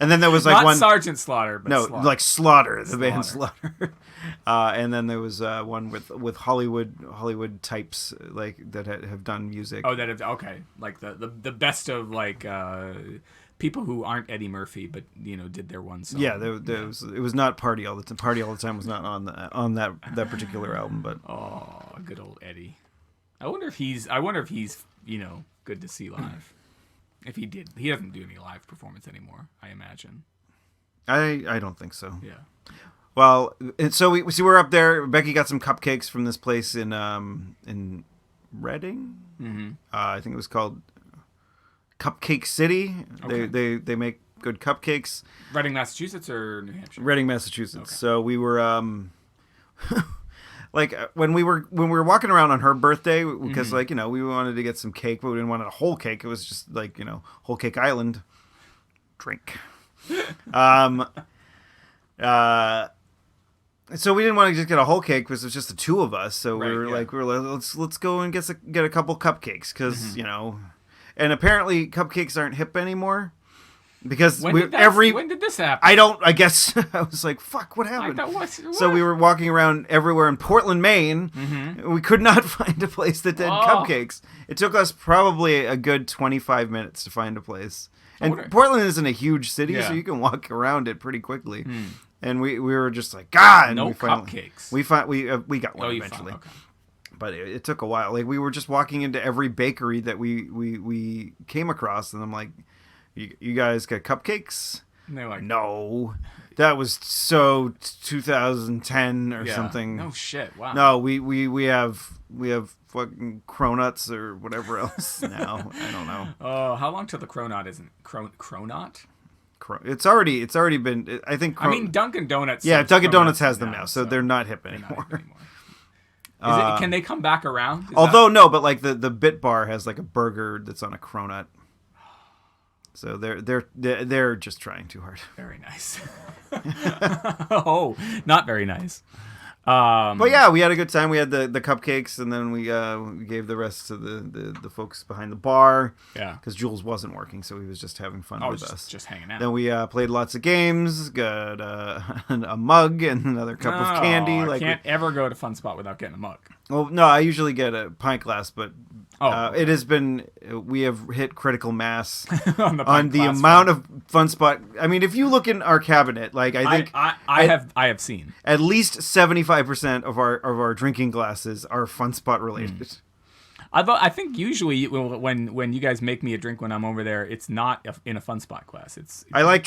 And then there was like Not one Sergeant Slaughter, but no, Slaughter. like Slaughter, the band Slaughter. And then there was one with Hollywood types like that have done music. Oh, that is okay. Like the best of like people who aren't Eddie Murphy, but did their one song. Yeah, it was not Party All the Time. Party All the Time was not on that particular album, but good old Eddie. I wonder if he's good to see live. If he doesn't do any live performance anymore, I imagine. I don't think so. Yeah. Well, and so we're up there. Becky got some cupcakes from this place in Reading. Mm-hmm. I think it was called Cupcake City. Okay. They make good cupcakes. Reading, Massachusetts, or New Hampshire? Reading, Massachusetts. Okay. So we were like when we were walking around on her birthday, because we wanted to get some cake, but we didn't want a whole cake. It was just like Whole Cake Island drink. So we didn't want to just get a whole cake because it was just the two of us. So we were like, let's go and get a couple cupcakes because and apparently cupcakes aren't hip anymore. Because when did this happen? I guess I was like, fuck, what happened? What? So we were walking around everywhere in Portland, Maine. Mm-hmm. We could not find a place that did cupcakes. It took us probably a good 25 minutes to find a place. And Portland isn't a huge city, so you can walk around it pretty quickly. And we were just like, God! No cupcakes. We got one eventually. Okay. But it took a while. Like we were just walking into every bakery that we came across, and I'm like, You guys got cupcakes? And they're like, no, that was so 2010 or something. No shit. Wow. No, we have fucking cronuts or whatever else now. I don't know. Oh, how long till the cronut isn't cronut? It's already been. I think. Dunkin' Donuts. Yeah, Dunkin' Donuts has them now, so they're not hip anymore. Can they come back around? No, but like the Bit Bar has like a burger that's on a cronut. So they're just trying too hard. Very nice. Oh, not very nice. But yeah, we had a good time. We had the cupcakes, and then we gave the rest to the folks behind the bar. Yeah. Because Jules wasn't working, so he was just having fun with us. Just hanging out. Then we played lots of games, got a mug and another cup of candy. I can't ever go to Fun Spot without getting a mug. Well, no, I usually get a pint glass, but it has been, we have hit critical mass on the amount of Fun Spot. I mean, if you look in our cabinet, like I think I have seen at least 75% of our drinking glasses are Fun Spot related. I think usually when you guys make me a drink when I'm over there, it's not in a Fun Spot glass. I like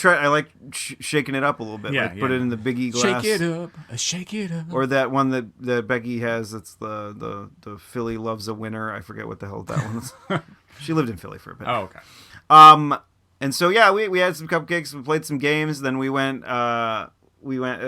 shaking it up a little bit. Put it in the biggie glass. Shake it up. Or that one that Becky has. It's the Philly Loves a Winner. I forget what the hell that one is. She lived in Philly for a bit. Oh, okay. And so yeah, we had some cupcakes. We played some games. Then we went. A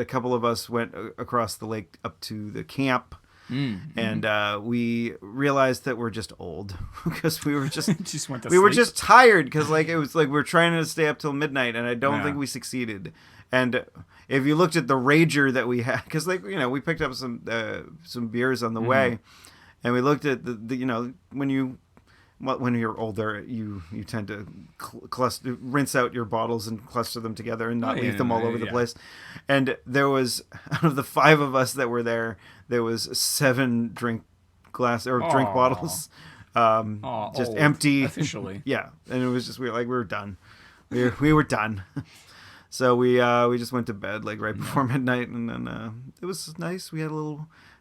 couple of us went across the lake up to the camp. And we realized that we're just old because we were just were just tired because like it was like we were trying to stay up till midnight, and I don't think we succeeded. And if you looked at the rager that we had, because we picked up some beers on the way, and we looked at the when you're older, you tend to rinse out your bottles and cluster them together and not leave them all over the place. And there was, out of the 5 of us that were there was 7 drink bottles, just empty. Officially. Yeah, and it was just we were done. We were done. So we just went to bed like right before midnight, and then it was nice. We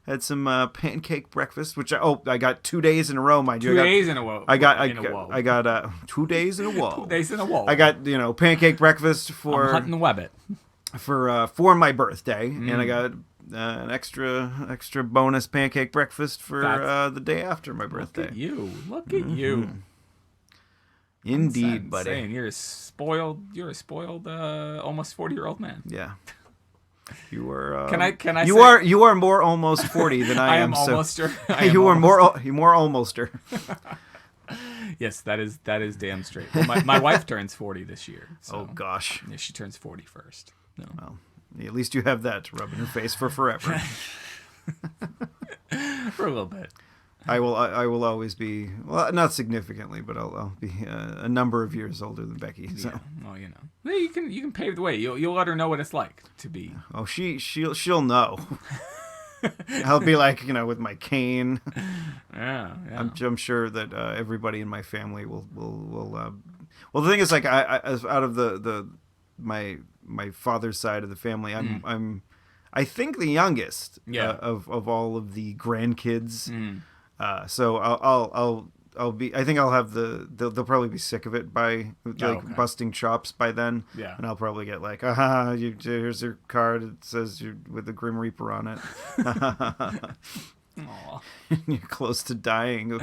had some pancake breakfast, which I got 2 days in a row, mind you. 2 days in a row. I got 2 days in a row. 2 days in a row. I got pancake breakfast I'm hunting the webbit for my birthday, and I got an extra bonus pancake breakfast for the day after my birthday. Look at you. Indeed, buddy. Saying you're a spoiled almost 40-year-old man. Yeah. You were. Can I? You are more almost 40 than I am. Almoster. You are more almoster. Yes, that is damn straight. Well, my wife turns 40 this year. So, oh gosh. Yeah, she turns 40 first. No. Well, at least you have that to rub in your face for forever. For a little bit. I will always be, well, not significantly, but I'll be a number of years older than Becky. So. Yeah. Well, you know, you can pave the way. You'll let her know what it's like to be. Oh, she'll know. I'll be like, you know, with my cane. Yeah. I'm sure that everybody in my family will. Well, the thing is, like, I as out of my father's side of the family, I think the youngest of all of the grandkids. So I'll be. I think I'll have they'll probably be sick of it by busting chops by then. Yeah. And I'll probably get like, here's your card. It says you're with the Grim Reaper on it. Aw. You're close to dying.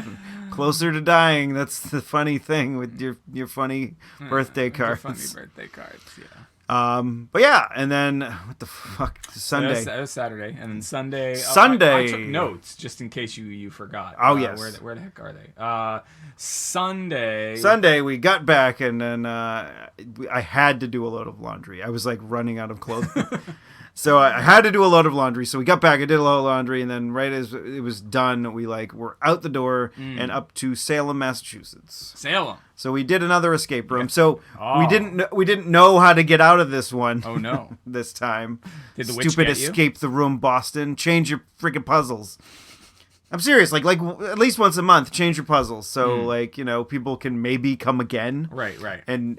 Closer to dying. That's the funny thing with your funny birthday cards. Your funny birthday cards. Yeah. But yeah, and then what the fuck? Sunday. That was Saturday, and then Sunday. Sunday. I took notes just in case you forgot. Oh yes. Where the heck are they? Sunday. Sunday we got back, and then I had to do a load of laundry. I was like running out of clothing. So I had to do a load of laundry. So we got back, I did a load of laundry, and then right as it was done, we were out the door and up to Salem, Massachusetts. Salem. So we did another escape room. So Oh. we didn't know how to get out of this one. Oh no. This time. Did the witch Stupid get you? escape the room, Boston. Change your freaking puzzles. I'm serious. Like at least once a month, change your puzzles. So like, you know, people can maybe come again. Right. And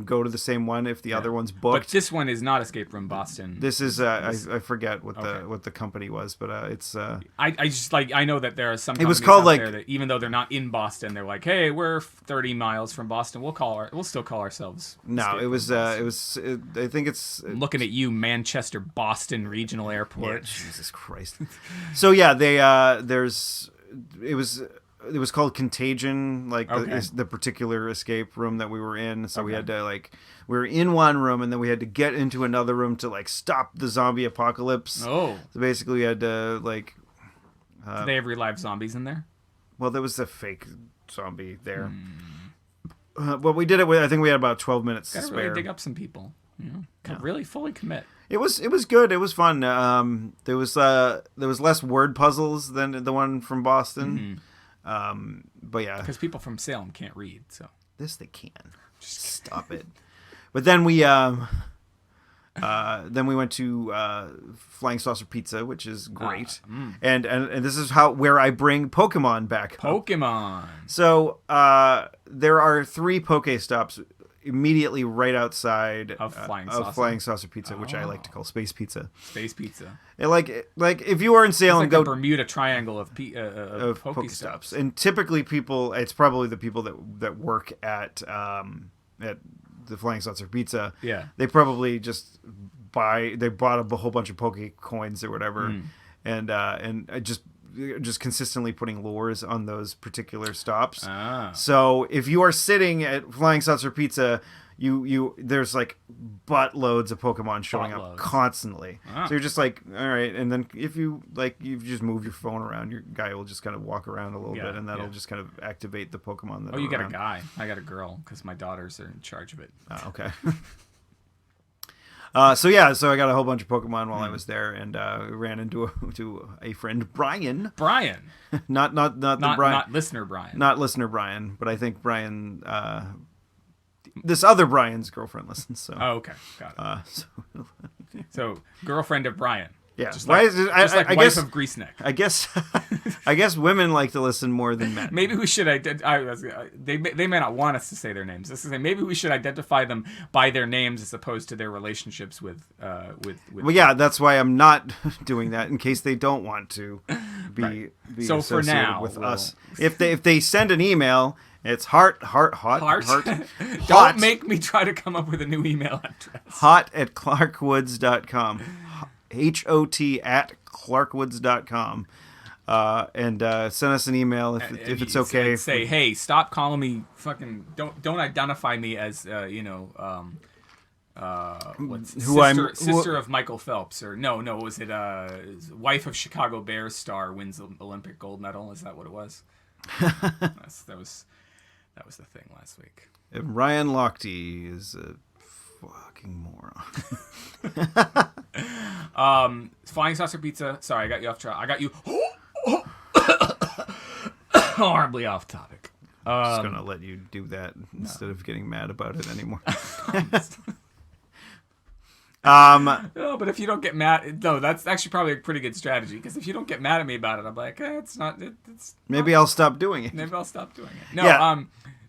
go to the same one if the other one's booked. But this one is not Escape Room Boston. This is I forget what the company was, but it's I just like I know that there are some. It was companies called, out like- there that even though they're not in Boston, they're like, hey, we're 30 miles from Boston. We'll still call ourselves. no, Escape it was Room Boston. I think it's I'm looking at you, Manchester Boston Regional yeah, Airport. Jesus Christ. So yeah, they it was called Contagion, like Okay. the particular escape room that we were in. So we Okay. had to we were in one room and then we had to get into another room to like stop the zombie apocalypse. Oh, So basically we had to like do they have real live zombies in there? well, there was a fake zombie there. Well, we did it with, I think we had about 12 minutes to Gotta spare. really dig up some people. You know, really fully commit. It was good. It was fun. There was less word puzzles than the one from Boston. But yeah, Because people from Salem can't read, so. this they can. Just stop it. But then we went to Flying Saucer Pizza, which is great. And this is where I bring Pokemon back. Pokemon. So there are 3 Pokestops immediately right outside Of Flying Saucer Pizza, which I like to call Space Pizza. Space Pizza. And like if you are in Salem, It's like the Bermuda Triangle of of Pokestops. Pokestops. And typically it's probably the people that work at the Flying Saucer Pizza. Yeah. They probably just bought a whole bunch of Poke coins or whatever, and just consistently putting lures on those particular stops. So if you are sitting at Flying Saucer Pizza, there's like buttloads of Pokemon showing up constantly. So you're just like, all right. And then if you just move your phone around, your guy will just kind of walk around a little bit, and that'll just kind of activate the Pokemon that are You got around. a guy. I got a girl because my daughters are in charge of it. Okay. So I got a whole bunch of Pokemon while I was there, and ran into a friend, Brian. Brian. Not the Brian. Not listener Brian. Not listener Brian, but I think Brian, this other Brian's girlfriend listens. So. Oh, okay. Got it. So, girlfriend of Brian. Yeah. Just Why like, is it, just like I wife guess, of Greaseneck. I guess women like to listen more than men. Maybe we should they may not want us to say their names. This is maybe we should identify them by their names as opposed to their relationships with. Well, yeah, that's why I'm not doing that in case they don't want to be So for associated now, with we'll- us. If they send an email, it's hot. Don't make me try to come up with a new email address. hot@clarkwoods.com. HOT at clarkwoods.com. And send us an email if it's okay. Say, hey, stop calling me fucking. Don't identify me as sister of Michael Phelps, or no, was it wife of Chicago Bears star wins the Olympic gold medal? Is that what it was? that was the thing last week. And Ryan Lochte is a fucking moron. Flying Saucer Pizza. Sorry, I got you off track. I got you. horribly off topic. I'm just gonna let you do that instead of getting mad about it anymore. No, but if you don't get mad, no, that's actually probably a pretty good strategy. Because if you don't get mad at me about it, I'm like, it's not. It's maybe I'll stop doing it. Maybe I'll stop doing it. No, Yeah.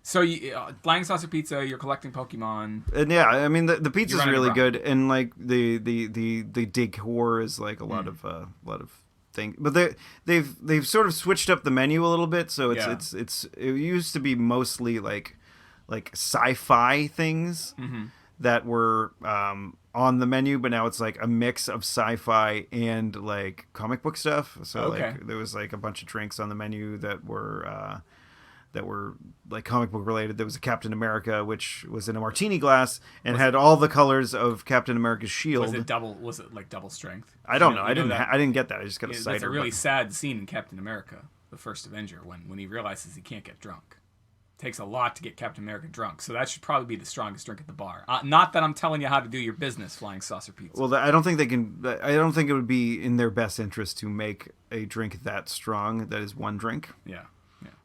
So you, Flying Saucer Pizza, you're collecting Pokemon. And yeah, I mean the pizza's running really around. good, and like the decor is like a lot of things. But they've sort of switched up the menu a little bit, so it used to be mostly like sci-fi things that were on the menu, but now it's like a mix of sci-fi and like comic book stuff. So like there was like a bunch of drinks on the menu that were like comic book related. There was a Captain America, which was in a martini glass and had all the colors of Captain America's shield. Was it like double strength? I don't know. I didn't get that. I just got a cider. It's a really sad scene in Captain America, the first Avenger, when he realizes he can't get drunk. It takes a lot to get Captain America drunk, so that should probably be the strongest drink at the bar. Not that I'm telling you how to do your business, Flying Saucer Pizza. Well, I don't think they can. I don't think it would be in their best interest to make a drink that strong that is one drink. Yeah.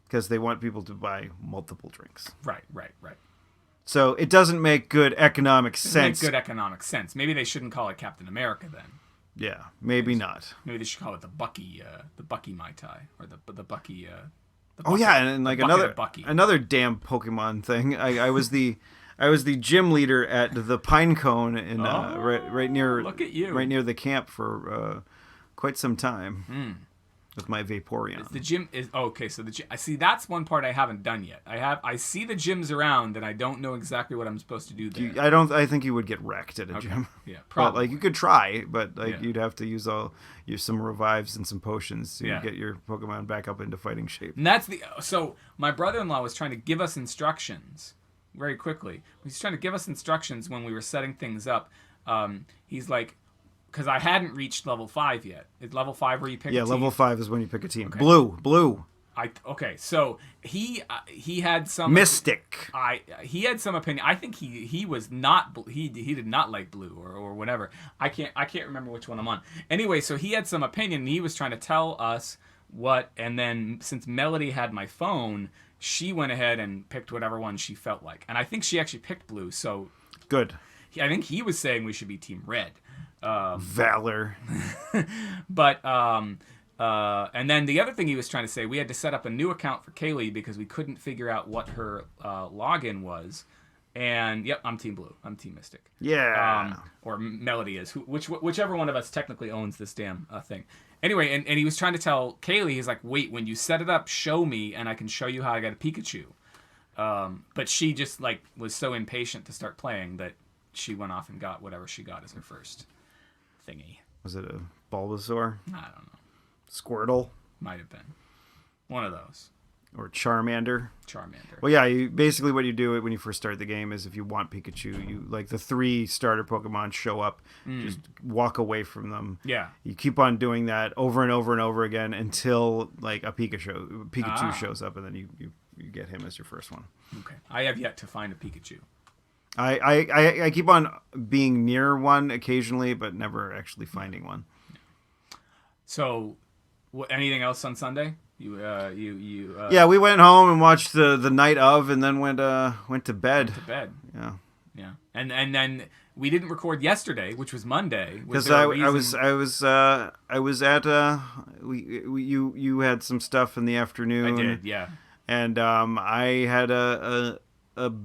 Because they want people to buy multiple drinks. Right. So it doesn't make good economic sense. Good economic sense. Maybe they shouldn't call it Captain America then. Yeah, maybe not. Maybe they should call it the Bucky Mai Tai, or the Bucky. Oh yeah, and like another damn Pokemon thing. I was the gym leader at the Pine Cone in right near look at you. right near the camp for quite some time. With my Vaporeon. The gym is okay. So the gym. I see. That's one part I haven't done yet. I see the gyms around, and I don't know exactly what I'm supposed to do there. I think you would get wrecked at a gym. Yeah, But probably. like you could try, but like you'd have to use some revives and some potions to get your Pokemon back up into fighting shape. And that's so my brother-in-law was trying to give us instructions very quickly. He's trying to give us instructions when we were setting things up. He's like, because I hadn't reached level 5 yet. Is level 5 where you pick a team? Yeah, level 5 is when you pick a team. Okay. Blue. So he had some Mystic. He had some opinion. I think he was not he did not like blue or whatever. I can't remember which one I'm on. Anyway, so he had some opinion. And he was trying to tell us what, and then since Melody had my phone, she went ahead and picked whatever one she felt like, and I think she actually picked blue. So good. I think he was saying we should be Team Red. Valor. But and then the other thing he was trying to say, we had to set up a new account for Kaylee because we couldn't figure out what her login was. And yep, I'm Team Blue. I'm Team Mystic. Yeah. Or Melody is, whichever one of us technically owns this damn thing. Anyway, and he was trying to tell Kaylee, he's like, wait, when you set it up, show me, and I can show you how I got a Pikachu. But she just like was so impatient to start playing that she went off and got whatever she got as her first thingy. Was it a Bulbasaur? I don't know. Squirtle? Might have been. One of those. Or Charmander? Charmander. Well, yeah, basically what you do when you first start the game is if you want Pikachu, you like the 3 starter Pokemon show up, just walk away from them. Yeah. You keep on doing that over and over and over again until like a Pikachu shows up, and then you get him as your first one. Okay. I have yet to find a Pikachu. I keep on being near one occasionally, but never actually finding one. So, anything else on Sunday? Yeah, we went home and watched the night of, and then went to bed. Went to bed. Yeah. And then we didn't record yesterday, which was Monday. Because I was at you had some stuff in the afternoon. I did, yeah. And I had a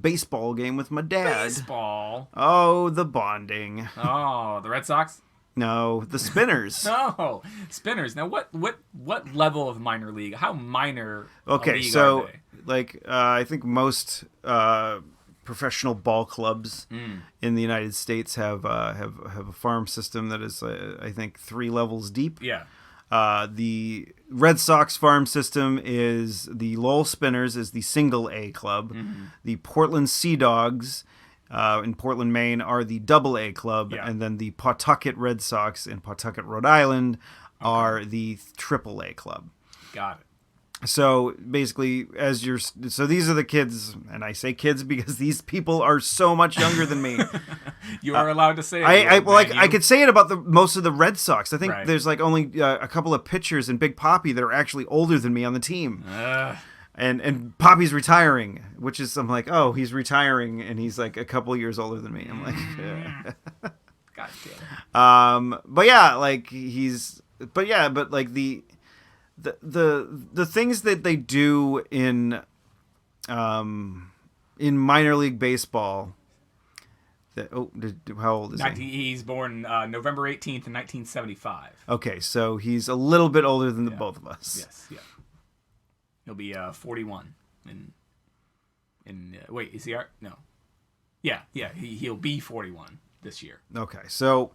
baseball game with my dad. Baseball. Oh, the bonding. Oh, the Red Sox. No, the Spinners. No, Spinners. Now, what level of minor league? How minor? Okay, league so are they? like I think most professional ball clubs in the United States have a farm system that is I think 3 levels deep. Yeah. The Red Sox farm system is the Lowell Spinners is the single A club. The Portland Sea Dogs in Portland, Maine are the double A club, and then the Pawtucket Red Sox in Pawtucket, Rhode Island are the triple A club. Got it. So basically, so these are the kids, and I say kids because these people are so much younger than me. You are allowed to say it. I could say it about most of the Red Sox. I think Right. there's like only a couple of pitchers and Big Papi that are actually older than me on the team. And Poppy's retiring, which is, I'm like, oh, he's retiring, and he's like a couple years older than me. I'm like, God damn it. but yeah, like but like the things that they do in minor league baseball. How old is he? He's born November 18th in 1975. Okay, so he's a little bit older than the both of us. Yes, yeah. He'll be 41 wait, is he no? Yeah, he'll be 41 this year. Okay, so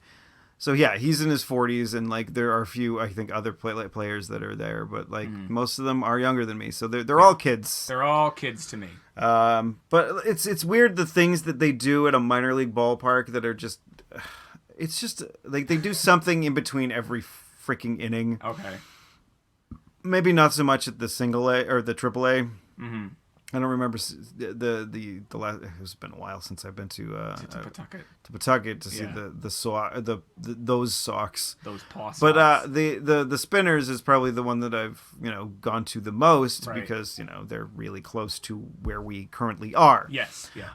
yeah, he's in his 40s, and like there are a few, I think, other players that are there, but like most of them are younger than me, so they're all kids. They're all kids to me. But it's weird, the things that they do at a minor league ballpark that are just, it's just like they do something in between every freaking inning. Okay. Maybe not so much at the single A or the triple A. Mm-hmm. I don't remember the last. It's been a while since I've been to Pawtucket to see those Sox. Those paw socks. But the Spinners is probably the one that I've gone to the most, right, because they're really close to where we currently are. Yes. Yeah.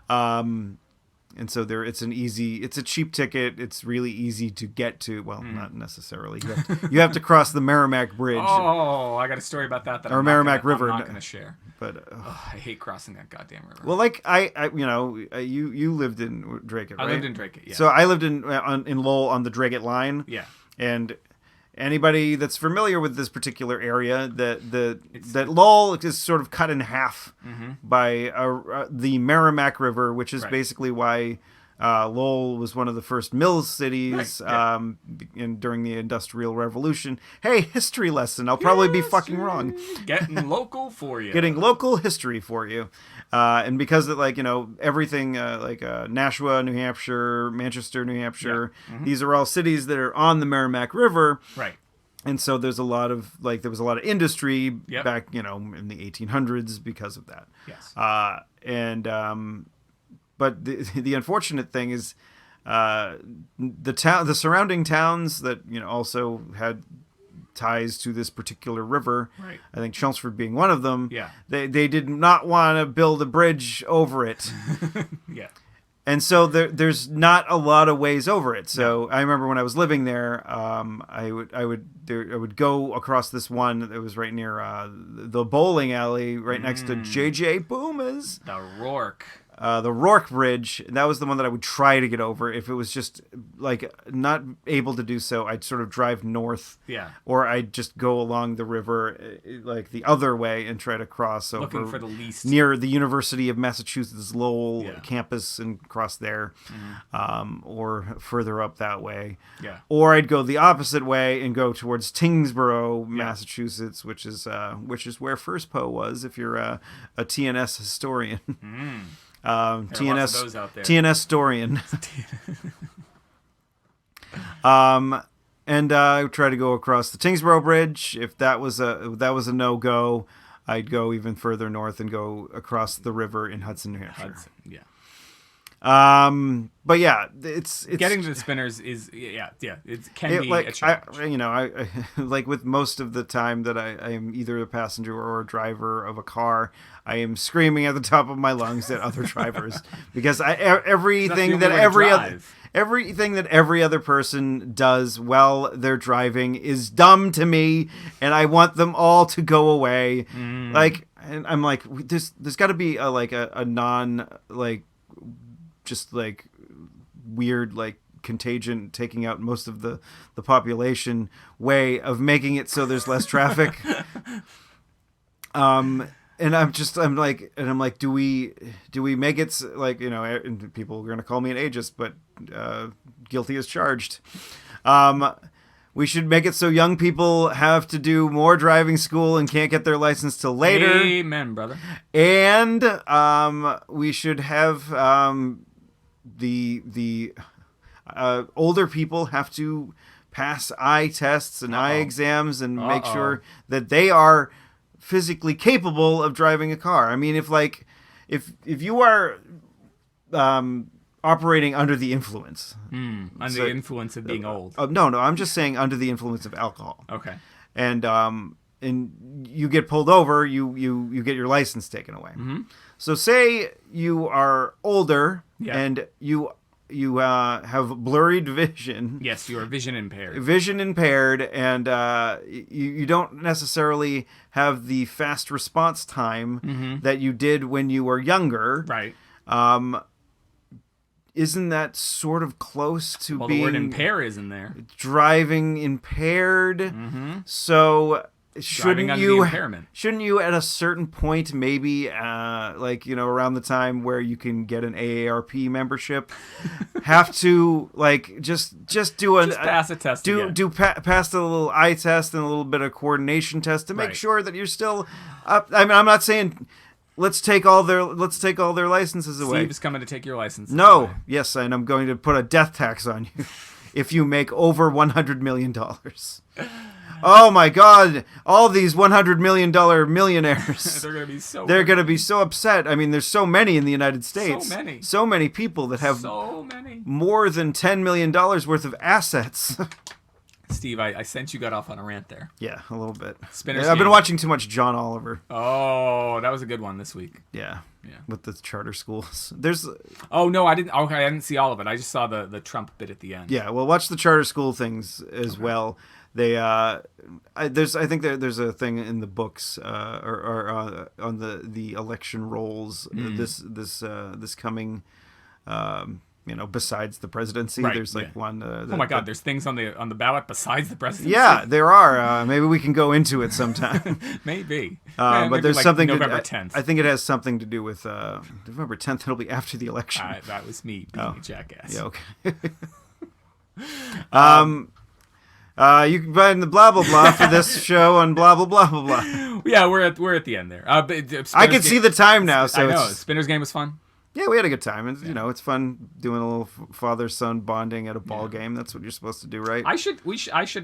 And so it's a cheap ticket. It's really easy to get to. Well, not necessarily. You have to cross the Merrimack Bridge. Oh, I got a story about that. Or Merrimack River. I'm not going to share. But I hate crossing that goddamn river. Well, like you lived in Dracut, right? I lived in Dracut. Yeah. So I lived in Lowell on the Dracut line. Yeah. And anybody that's familiar with this particular area, that Lowell is sort of cut in half by the Merrimack River, which is basically why Lowell was one of the first mill cities, right. During the Industrial Revolution. Hey, history lesson. I'll probably be fucking wrong. Getting local for you. Getting local history for you. And because of everything Nashua, New Hampshire, Manchester, New Hampshire, these are all cities that are on the Merrimack River. Right. And so there was a lot of industry back, in the 1800s because of that. Yes. But the unfortunate thing is, the surrounding towns that also had ties to this particular river. Right. I think Chelmsford being one of them. Yeah. They did not want to build a bridge over it. Yeah. And so there's not a lot of ways over it. So I remember when I was living there, I would go across this one that was right near the bowling alley, right next to J.J. Booma's. The Rourke. The Rourke Bridge. That was the one that I would try to get over. If it was just not able to do so, I'd sort of drive north. Yeah. Or I'd just go along the river the other way and try to cross over. Looking for the least. Near the University of Massachusetts Lowell campus and cross there. Or further up that way. Yeah. Or I'd go the opposite way and go towards Tyngsboro, Massachusetts, which is where First Po was, if you're a TNS historian. TNS Storian. And I try to go across the Tyngsboro Bridge. If that was a no-go, I'd go even further north and go across the river in Hudson, New Hampshire. Yeah. But yeah, it's getting to the Spinners is it can be a challenge. I like with most of the time that I am either a passenger or a driver of a car, I am screaming at the top of my lungs at other drivers because everything that every other person does while they're driving is dumb to me, and I want them all to go away. And I'm like, there's got to be a non just weird contagion taking out most of the population way of making it so there's less traffic. And I'm like, do we make it and people are going to call me an ageist, but guilty as charged. We should make it so young people have to do more driving school and can't get their license till later. Amen, brother. And we should have the older people have to pass eye tests and eye exams and make sure that they are physically capable of driving a car. I mean, if you are operating under the influence, The influence of being old. No, I'm just saying under the influence of alcohol. Okay. And you get pulled over, you get your license taken away. Mm-hmm. So say you are older Yeah. and you have blurred vision. Yes, you are vision impaired. And you don't necessarily have the fast response time that you did when you were younger. Right. Isn't that sort of close to Well, being... the word impair is in there. Driving impaired. So... Driving under the impairment. Shouldn't you at a certain point maybe around the time where you can get an AARP membership have to just pass a test pass the little eye test and a little bit of coordination test to make Right. sure that you're still up. I mean, I'm not saying let's take all their licenses away. Steve is coming to take your license. No. away. Yes, and I'm going to put a death tax on you if you make over $100 million. Oh my God! All these $100 million millionaires. They're going to be so upset. I mean, there's so many in the United States. So many people that have so many. more than $10 million worth of assets. Steve, I sense you got off on a rant there. Yeah, a little bit. I've been watching too much John Oliver. Oh, that was a good one this week. Yeah. Yeah. With the charter schools. Oh no, I didn't. Okay, I didn't see all of it. I just saw the Trump bit at the end. Yeah, well, watch the charter school things as well. They I think there's a thing in the books or on the election rolls this coming besides the presidency. Right, There's one. Oh my God, there's things on the ballot besides the presidency. Yeah, there are. Maybe we can go into it sometime. Maybe. But Maybe there's something. November 10th. I think it has something to do with November 10th. It'll be after the election. That was me being a jackass. Yeah. Okay. You can find the blah blah blah for this show on blah blah blah blah blah. Yeah, we're at the end there. I can see the time now. So I know. Spinner's game was fun. Yeah, we had a good time, and it's fun doing a little father-son bonding at a ball game. That's what you're supposed to do, right? I should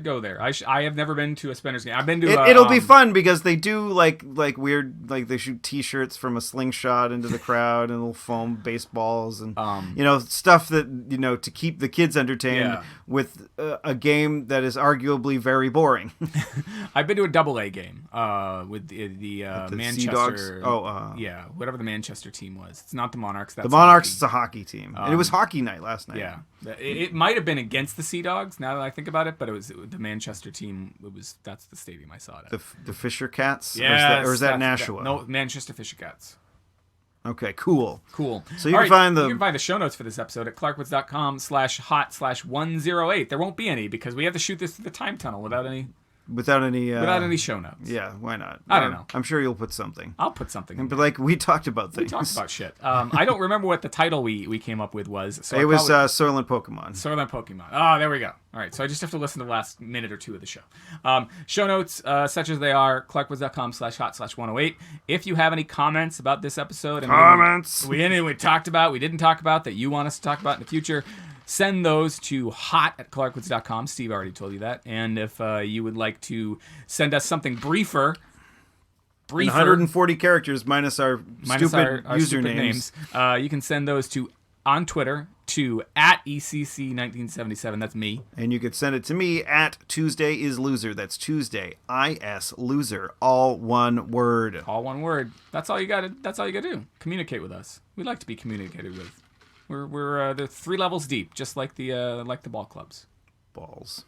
go there. I have never been to a Spinner's game. I've been to. It'll be fun because they do like weird, they shoot T-shirts from a slingshot into the crowd and little foam baseballs and stuff that to keep the kids entertained with a game that is arguably very boring. I've been to a AA game with the Manchester. Sea Dogs? Yeah, whatever the Manchester team was. It's not the Monarchs. That's the Monarchs hockey. is a hockey team. And it was hockey night last night. Yeah, it might have been against the Sea Dogs. Now that I think about it, but it was the Manchester team. That's the stadium I saw it at. The Fisher Cats. Yeah, or is that Nashua? No, Manchester Fisher Cats. Okay, cool. So you can find the show notes for this episode at clarkwoods.com/hot/108. There won't be any because we have to shoot this through the time tunnel without any show notes. Yeah, why not? I don't know. I'm sure you'll put something. I'll put something. And be we talked about things. We talked about shit. I don't remember what the title we came up with was. So it was Soylent Pokémon. Soylent Pokémon. Oh, there we go. All right, so I just have to listen to the last minute or two of the show. Show notes, such as they are, clarkwoods.com/hot/108. If you have any comments about this episode, we talked about, we didn't talk about, that you want us to talk about in the future, send those to hot@clarkwoods.com. Steve already told you that. And if you would like to send us something briefer, 140 characters minus our stupid usernames. You can send those on Twitter to @ECC1977. That's me. And you could send it to me at Tuesday is Loser. That's Tuesday IS Loser. All one word. All one word. That's all you got to do. Communicate with us. We like to be communicated with. We're 3 levels deep, just like the ball clubs. Balls.